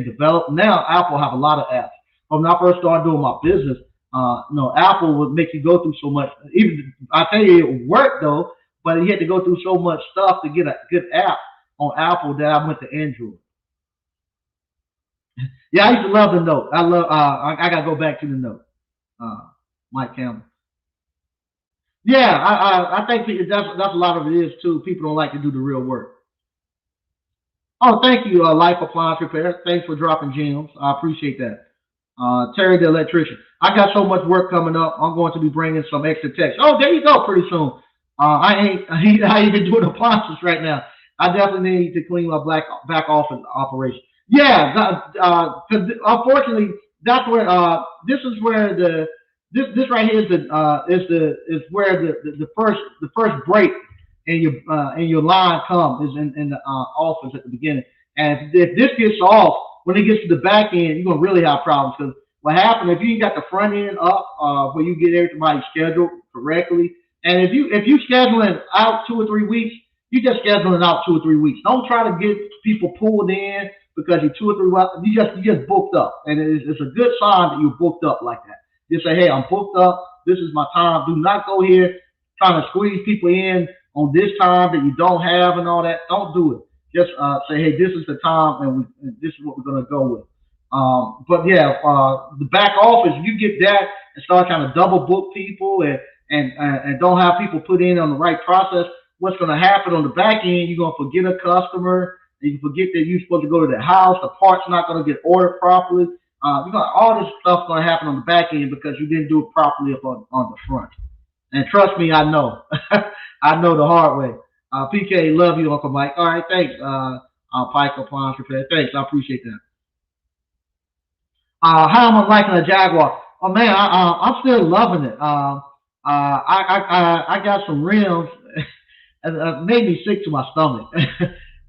developed. Now Apple have a lot of apps. When I first started doing my business, Apple would make you go through so much. Even I tell you, it worked though, but you had to go through so much stuff to get a good app on Apple that I went to Android. Yeah, I used to love the note. I love. I gotta go back to the note. Uh, Mike Campbell. Yeah, I think that's a lot of it is too. People don't like to do the real work. Oh, thank you, Life Appliance Repair. Thanks for dropping gems. I appreciate that. Terry the electrician. I got so much work coming up. I'm going to be bringing some extra text. Oh, there you go. Pretty soon. I ain't even doing appliances right now. I definitely need to clean my back office operation. Yeah, unfortunately, that's where this is where this right here is is where the first break in your line comes, is in the office at the beginning. And if this gets off, when it gets to the back end, you're gonna really have problems, because what happened if you got the front end up where you get everybody scheduled correctly, and if you scheduling out 2 or 3 weeks, you just scheduling out 2 or 3 weeks. Don't try to get people pulled in because you're 2 or 3 weeks. You just booked up, and it's a good sign that you're booked up like that. Just say, hey, I'm booked up. This is my time. Do not go here trying to squeeze people in on this time that you don't have and all that. Don't do it. Just say, hey, this is the time, and this is what we're gonna go with. But yeah, the back office, you get that and start trying to double book people, and don't have people put in on the right process. What's going to happen on the back end? You're going to forget a customer, and you forget that you're supposed to go to the house. The part's not going to get ordered properly, You got all this stuff going to happen on the back end because you didn't do it properly up on the front. And trust me, I know. I know the hard way. PK, love you, Uncle Mike. All right, thanks. Pike Appliance Repair. Thanks, I appreciate that. How am I liking the Jaguar? Oh man, I'm still loving it. I got some rims. Made me sick to my stomach.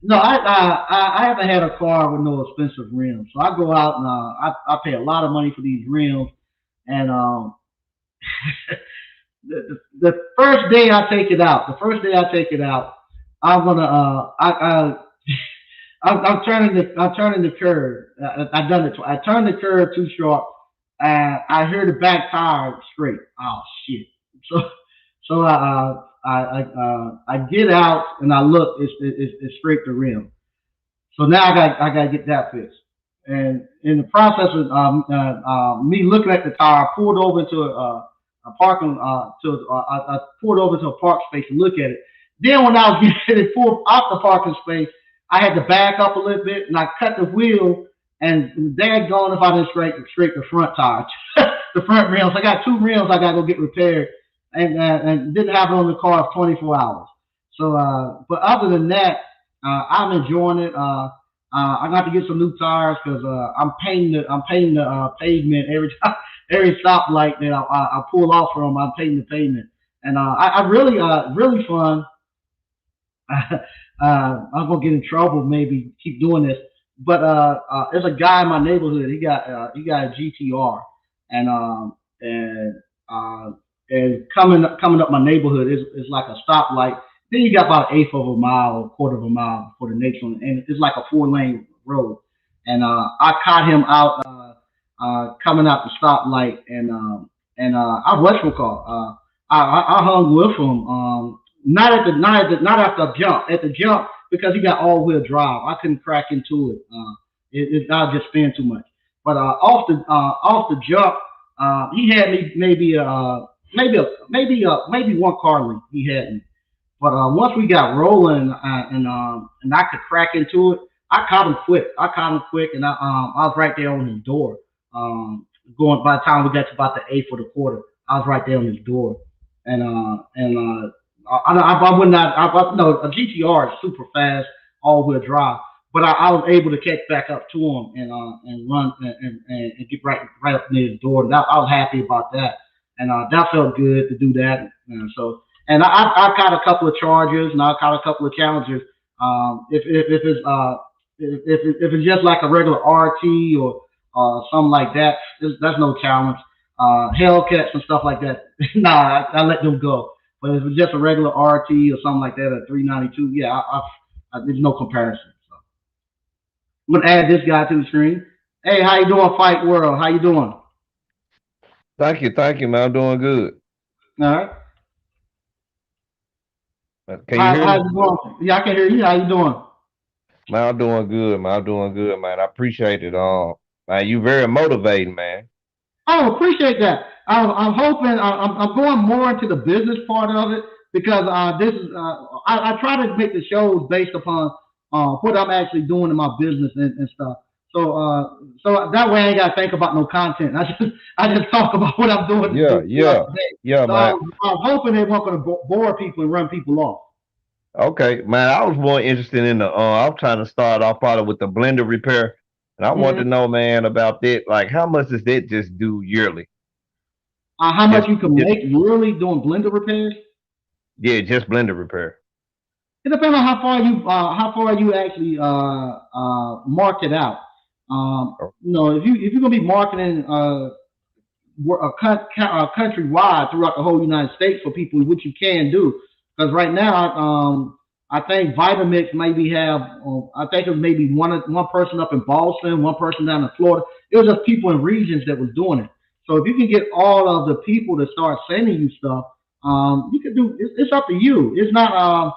No, I haven't had a car with no expensive rims. So I go out and I pay a lot of money for these rims. And the first day I take it out, I'm gonna I'm turning the curve. I done it. I turned the curve too short, and I hear the back tire straight. Oh shit! So I get out and I look. It's straight to rim. So now I got to get that fixed. And in the process of me looking at the tire, I pulled over into a parking I pulled over to a park space to look at it. Then when I was getting it pulled out the parking space, I had to back up a little bit and I cut the wheel. And dad gone if I didn't straight the front tire, the front rims. I got two rims I got to go get repaired, and didn't have it on the car for 24 hours. So, but other than that, I'm enjoying it. I got to get some new tires because I'm painting the pavement every time, every stoplight that I pull off from. I'm painting the pavement, and I really really fun. I'm gonna get in trouble maybe keep doing this, but there's a guy in my neighborhood. He got a GTR, and uh, and coming up my neighborhood is like a stoplight. Then you got about an eighth of a mile, a quarter of a mile before the next one, and it's like a 4 lane road. And I caught him out coming out the stoplight, I rushed my car. I hung with him. Not after a jump. At the jump because he got all wheel drive. I couldn't crack into it. I just spin too much. But off the jump, he had me maybe one car length. He had me. But once we got rolling and I could crack into it, I caught him quick. And I was right there on his door. Going by the time we got to about the eighth or the quarter, I was right there on his door. I would not. No, a GTR is super fast, all wheel drive. But I was able to catch back up to him and run and get right up near his door. And I was happy about that, and that felt good to do that. And so and I caught a couple of charges and I caught a couple of challenges. If it's just like a regular RT or something like that, that's no challenge. Hellcats and stuff like that, nah, I let them go. But if it's just a regular RT or something like that, a 392, yeah, there's no comparison. So I'm gonna add this guy to the screen. Hey, how you doing, Fight World? How you doing? All Thank you, man. I'm doing good. right. Can you hear How me? you doing? Yeah, I can hear you. How you doing? Man, I'm doing good, man. I'm doing good, man. I appreciate it. Man, you very motivating, man. Oh, appreciate that. I'm hoping I'm going more into the business part of it because this is I try to make the shows based upon what I'm actually doing in my business and stuff. So that way I ain't got to think about no content. I just talk about what I'm doing Yeah, throughout yeah, the day. yeah, So man. I'm hoping they weren't going to bore people and run people off. Okay, man. I was more interested in the. I'm trying to start off probably with the blender repair, and I want to Hmm. know, man, about that. Like, how much does that just do yearly? How much Just, you can just make really doing blender repairs? yeah, just blender repair. It depends on how far you actually mark it out. If you're gonna be marketing countrywide throughout the whole United States for people, which you can do, because right now I think Vitamix maybe have I think it was maybe one person up in Boston, one person down in Florida. It was just people in regions that was doing it. So if you can get all of the people to start sending you stuff, you can do. It's up to you. It's not.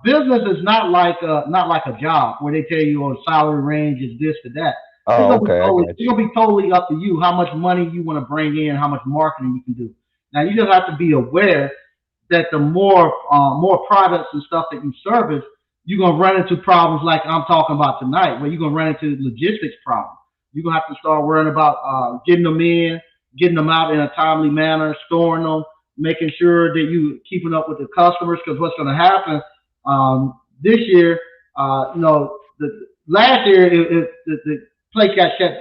Business is not like a job where they tell you, oh, the salary range is this to that. It's Oh, gonna be okay, I totally. got It's you. gonna be totally up to you how much money you want to bring in, how much marketing you can do. Now you just have to be aware that the more products and stuff that you service, you're gonna run into problems like I'm talking about tonight, where you're gonna run into logistics problems. You're gonna have to start worrying about getting them in, getting them out in a timely manner, storing them, making sure that you keeping up with the customers. Because what's gonna happen this year, the last year the place got shut.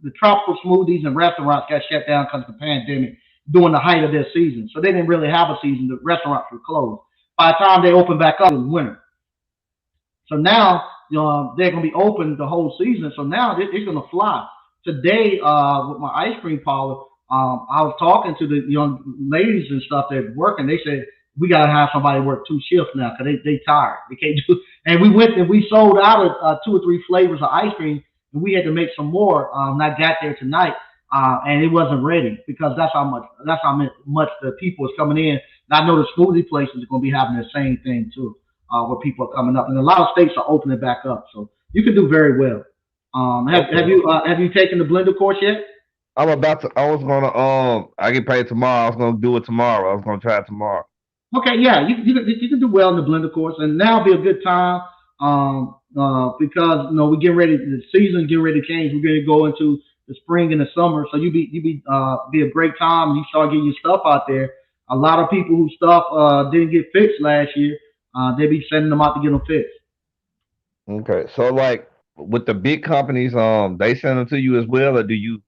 The tropical smoothies and restaurants got shut down because of the pandemic during the height of their season. So they didn't really have a season. The restaurants were closed. By the time they opened back up, it was winter. So now, they're gonna be open the whole season. So now it's gonna fly. Today, with my ice cream parlor, I was talking to the young ladies and stuff that work, and they said we gotta have somebody work two shifts now because they tired. They can't do. And we went and we sold out of two or three flavors of ice cream, and we had to make some more. And I got there tonight, and it wasn't ready because that's how much the people is coming in. And I know the smoothie places are gonna be having the same thing too, where people are coming up, and a lot of states are opening back up, so you can do very well. Okay. Have you taken the blender course yet? I'm about to. I was gonna. I get paid tomorrow. I was gonna do it tomorrow. I was gonna try it tomorrow. Okay, yeah, you can do well in the blender course, and now be a good time because we're getting ready. The season getting ready to change. We're going to go into the spring and the summer, so be a great time. You start getting your stuff out there. A lot of people whose stuff didn't get fixed last year, they be sending them out to get them fixed. Okay. So like with the big companies, they send them to you as well, or do you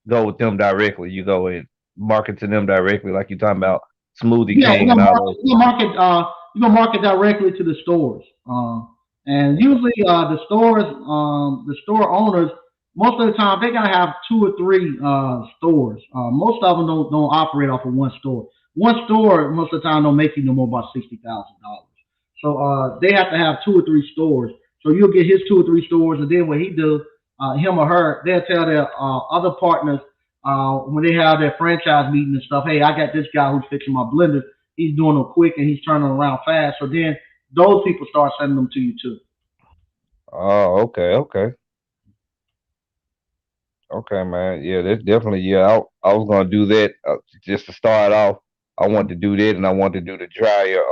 go with them directly? You go and market to them directly, like you talking about Smoothie Yeah, King and all those. you're gonna market directly to the stores. And usually the store owners, most of the time they gotta have two or three stores. Most of them don't operate off of one store. One store most of the time don't make you no more about $60,000. So they have to have two or three stores. So you'll get his two or three stores, and then what he does, him or her, they'll tell their other partners when they have their franchise meeting and stuff. Hey, I got this guy who's fixing my blender. He's doing them quick and he's turning around fast. So then those people start sending them to you too. Oh, okay, okay, okay, man. Yeah, that's definitely. Yeah, I was gonna do that just to start off. I want to do that, and I want to do the dryer,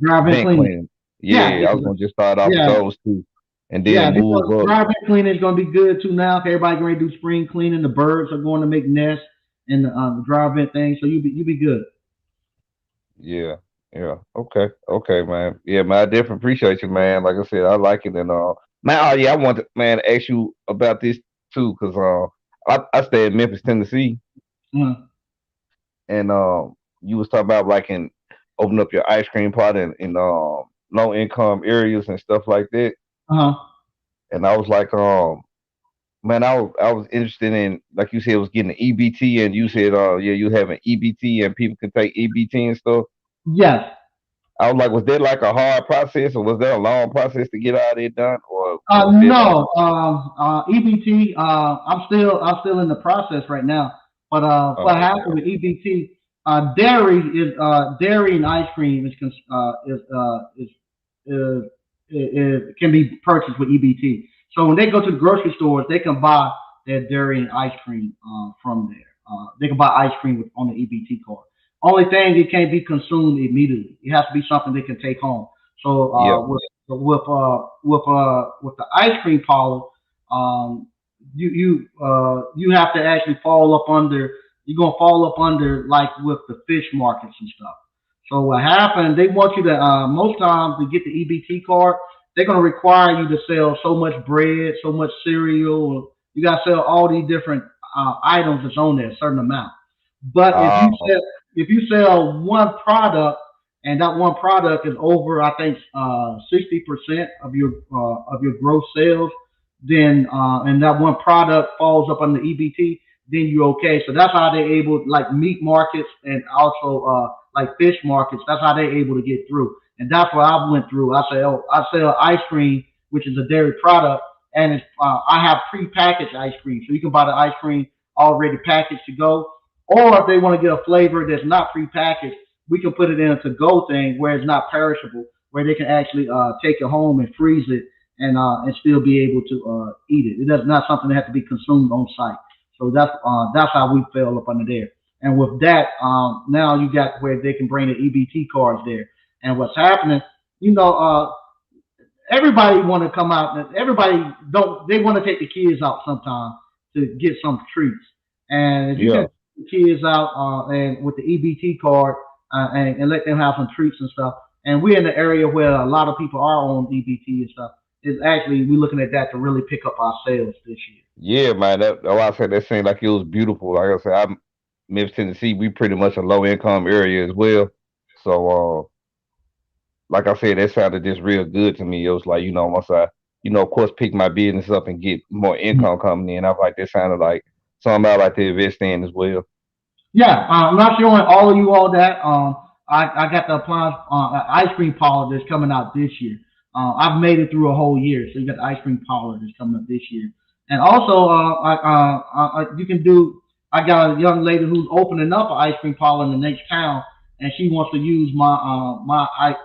Drive-in vent cleaning. cleaning. Yeah, Yeah, I was gonna just start off with yeah, those two, and yeah. then move Because up. drive-in cleaning is going to be good too now. Everybody going to do spring cleaning. The birds are going to make nests in the drive-in thing. So you be good. Yeah, yeah. Okay, okay, man. Yeah, man. I definitely appreciate you, man. Like I said, I like it, and man. Oh yeah, I want to, man, ask you about this too, cause I stay in Memphis, Tennessee, Uh and you was talking about like in open up your ice cream pot in low income areas and stuff like that, huh. and I was like, man, I was interested in, like you said, was getting an EBT, and you said, yeah, you have an EBT, and people can take EBT and stuff. Yes. I was like, was that like a hard process, or was that a long process to get all that done, or was that like, No. EBT. I'm still in the process right now. But what oh, okay, happened with EBT? Dairy and ice cream is can be purchased with EBT. So when they go to the grocery stores, they can buy their dairy and ice cream from there. They can buy ice cream on the EBT card. Only thing, it can't be consumed immediately. It has to be something they can take home. So yeah, with the ice cream parlor, you have to actually fall up under. You're gonna fall up under like with the fish markets and stuff. So what happened? They want you to most times to get the EBT card, they're gonna require you to sell so much bread, so much cereal. You gotta sell all these different items that's on there, a certain amount. But oh, if you sell one product and that one product is over, I think 60% of your gross sales, then and that one product falls up on the EBT, then you're okay. So that's how they're able, like meat markets and also like fish markets. That's how they're able to get through. And that's what I went through. I sell ice cream, which is a dairy product, and I have pre-packaged ice cream, so you can buy the ice cream already packaged to go. Or if they want to get a flavor that's not pre-packaged, we can put it in a to-go thing where it's not perishable, where they can actually take it home and freeze it and still be able to eat it. It's not something that has to be consumed on site. So that's how we fell up under there. And with that, now you got where they can bring the EBT cards there. And what's happening, you know, everybody want to come out. Everybody don't. They want to take the kids out sometime to get some treats. And if you can Yeah. take the kids out and with the EBT card and let them have some treats and stuff. And we're in the area where a lot of people are on EBT and stuff. Is actually we're looking at that to really pick up our sales this year. Yeah, man. That's why I said that seemed like it was beautiful. Like I said, I'm Memphis, Tennessee. We pretty much a low income area as well. So, like I said, that sounded just real good to me. It was like, once I, of course, pick my business up and get more income coming in, I was like, that sounded like something I like to invest in as well. Yeah, I'm not showing all of you all that. I got the appliance ice cream parlor that's coming out this year. I've made it through a whole year, so you got the ice cream parlor that's coming up this year. And also, you can do. I got a young lady who's opening up an ice cream parlor in the next town, and she wants to use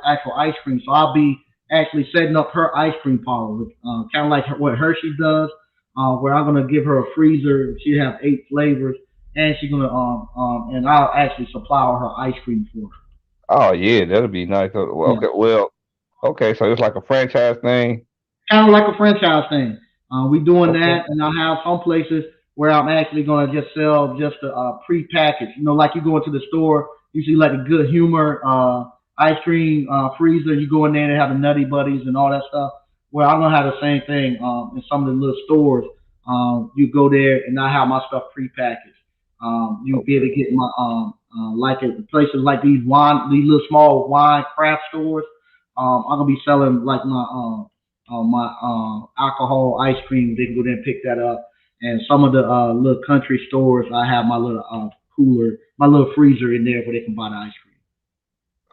actual ice cream. So I'll be actually setting up her ice cream parlor, with, kind of like what Hershey does, where I'm gonna give her a freezer. She have 8 flavors and she's gonna and I'll actually supply her ice cream for her. Oh yeah, that'll be nice. Well, Yeah, okay, so it's like a franchise thing. kind of like a franchise thing. We doing Okay, that, and I have some places where I'm actually gonna just sell just a pre-packaged. Like you go into the store, you see like a Good Humor ice cream freezer. You go in there and have the Nutty Buddies and all that stuff. Well, I'm gonna have the same thing in some of the little stores. You go there and I have my stuff pre-packaged. You be able okay, to get my like at places like these little small wine craft stores. I'm gonna be selling like my alcohol ice cream. They can go there and pick that up. And some of the little country stores, I have my little cooler, my little freezer in there where they can buy the ice cream.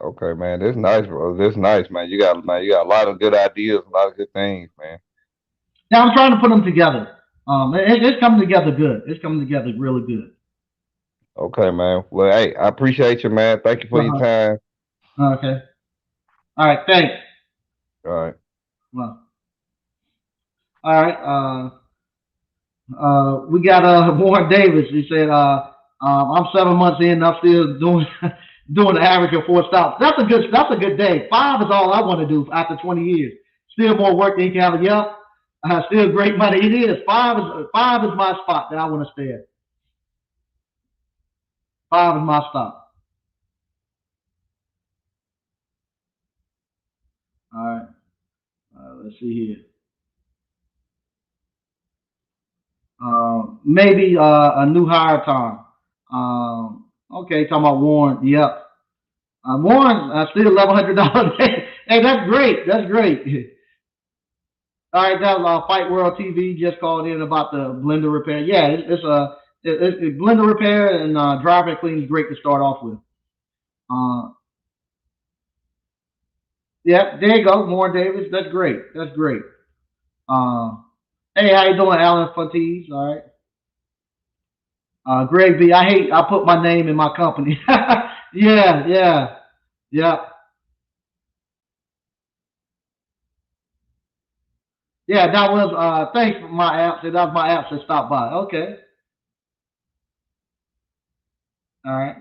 okay, man. That's nice, bro. That's nice, man. You got a lot of good ideas, a lot of good things, man. Now I'm trying to put them together. It's coming together good. It's coming together really good. Okay, man. Well, hey, I appreciate you, man. Thank you for your Uh-huh. time. Okay. All right. Thanks. All right. Well, all right. We got Warren Davis. He said, "I'm 7 months in. I'm still doing doing the average of 4 stops. That's a good day. 5 is all I want to do after 20 years. Still more work than you can have. Yep. Still great money. It is. Five is my spot that I want to stay at. 5 is my spot. All right. Let's see here. Maybe a new hire time. Okay, talking about Warren. Yep. Warren, still $1,100. Hey, that's great. That's great. All right, that Fight World TV just called in about the blender repair. Yeah, blender repair and driver clean is great to start off with. Uh, yeah, there you go, Warren Davis. That's great. That's great. Uh, hey, how you doing, Alan Fontes? All right. Greg B. I put my name in my company. Yeah, yeah, yeah, yeah. That was thanks for my app. That was my app that stopped by. Okay. All right.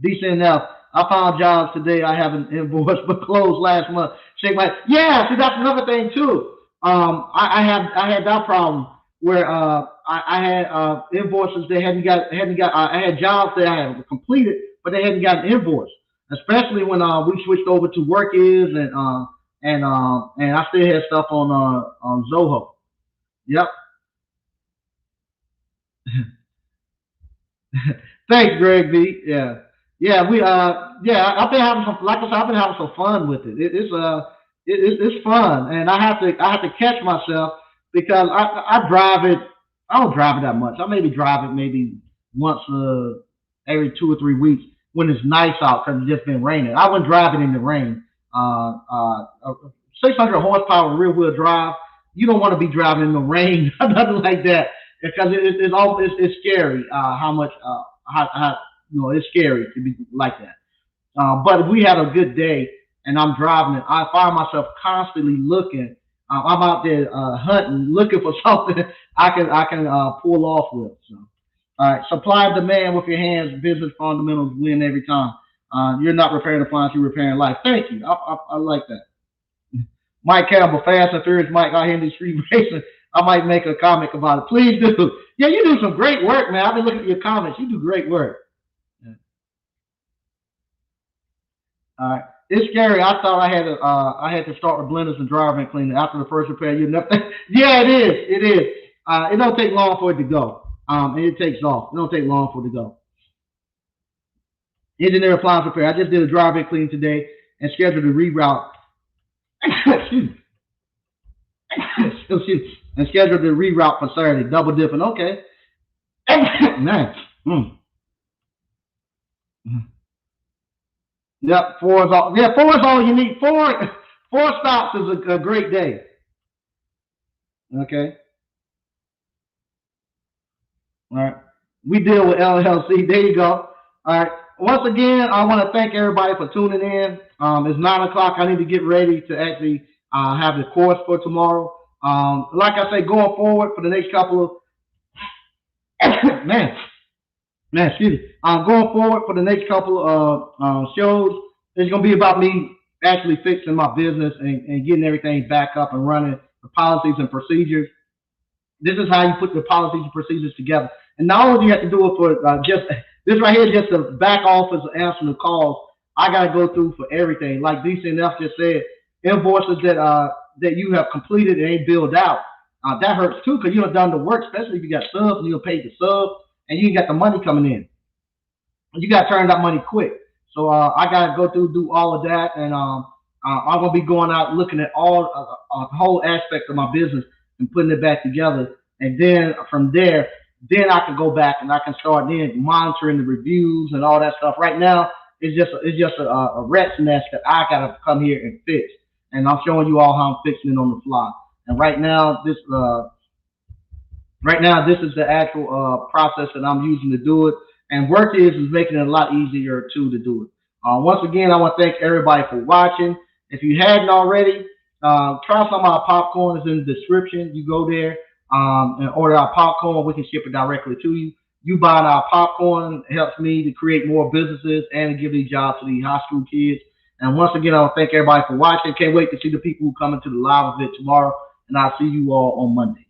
Decent enough. I found jobs today. I haven't invoiced but closed last month. Shake my yeah. See, that's another thing too. I had that problem where I had invoices they hadn't got. I had jobs that I had completed, but they hadn't got an invoice. Especially when we switched over to Workiz and I still had stuff on Zoho. Yep. Thanks, Greg B. Yeah, yeah, yeah. I've been having some, like I said, I've been having some fun with it. It's fun, and I have to catch myself because I drive it. I don't drive it that much. I maybe drive it maybe once every 2 or 3 weeks when it's nice out because it's just been raining. I wouldn't drive it in the rain. 600 horsepower rear wheel drive. You don't want to be driving in the rain, nothing like that, because it's scary how much how it's scary to be like that. But if we had a good day and I'm driving it, I find myself constantly looking. I'm out there hunting, looking for something I can pull off with. So, all right, supply and demand with your hands. Business fundamentals win every time. You're not repairing appliance, you're repairing life. Thank you. I like that. Mike Campbell, Fast and Furious Mike out here in the street racing. I might make a comment about it. Please do. Yeah, you do some great work, man. I've been looking at your comments. You do great work. Yeah. All right. It's scary. I thought I had to start with blenders and dryer vent cleaner after the first repair. You never. Yeah, it is. It is. It don't take long for it to go. And it takes off. It don't take long for it to go. Engineer appliance repair. I just did a dryer vent clean today and scheduled a reroute. Excuse me. Excuse me. And scheduled a reroute for Saturday. Double dipping. Okay. Man. Mm. Yep, four is all. Yeah, four is all you need. Four stops is a great day. Okay, all right. We deal with LLC. There you go. All right. Once again, I want to thank everybody for tuning in. It's 9 o'clock. I need to get ready to actually have the course for tomorrow. Like I say, going forward for the next couple of man, man, excuse me. Going forward for the next couple of shows, it's going to be about me actually fixing my business and getting everything back up and running, the policies and procedures. This is how you put the policies and procedures together. And not only do you have to do it for just this right here, just the back office answering the calls. I got to go through for everything. Like DCNF just said, invoices that you have completed and ain't billed out. That hurts too because you have done the work, especially if you got subs and you paid the sub and you got the money coming in. You got to turn that money quick. So I got to go through, do all of that, and I'm gonna be going out looking at all the whole aspect of my business and putting it back together. And then from there, then I can go back and I can start then monitoring the reviews and all that stuff. Right now, it's just a rat's nest that I gotta come here and fix. And I'm showing you all how I'm fixing it on the fly. And right now, this is the actual process that I'm using to do it. And Workiz is making it a lot easier too to do it. Once again, I want to thank everybody for watching. If you hadn't already, try some of our popcorn. It's in the description. You go there and order our popcorn. We can ship it directly to you. You buying our popcorn helps me to create more businesses and to give these jobs to these high school kids. And once again, I want to thank everybody for watching. Can't wait to see the people who come into the live event tomorrow. And I'll see you all on Monday.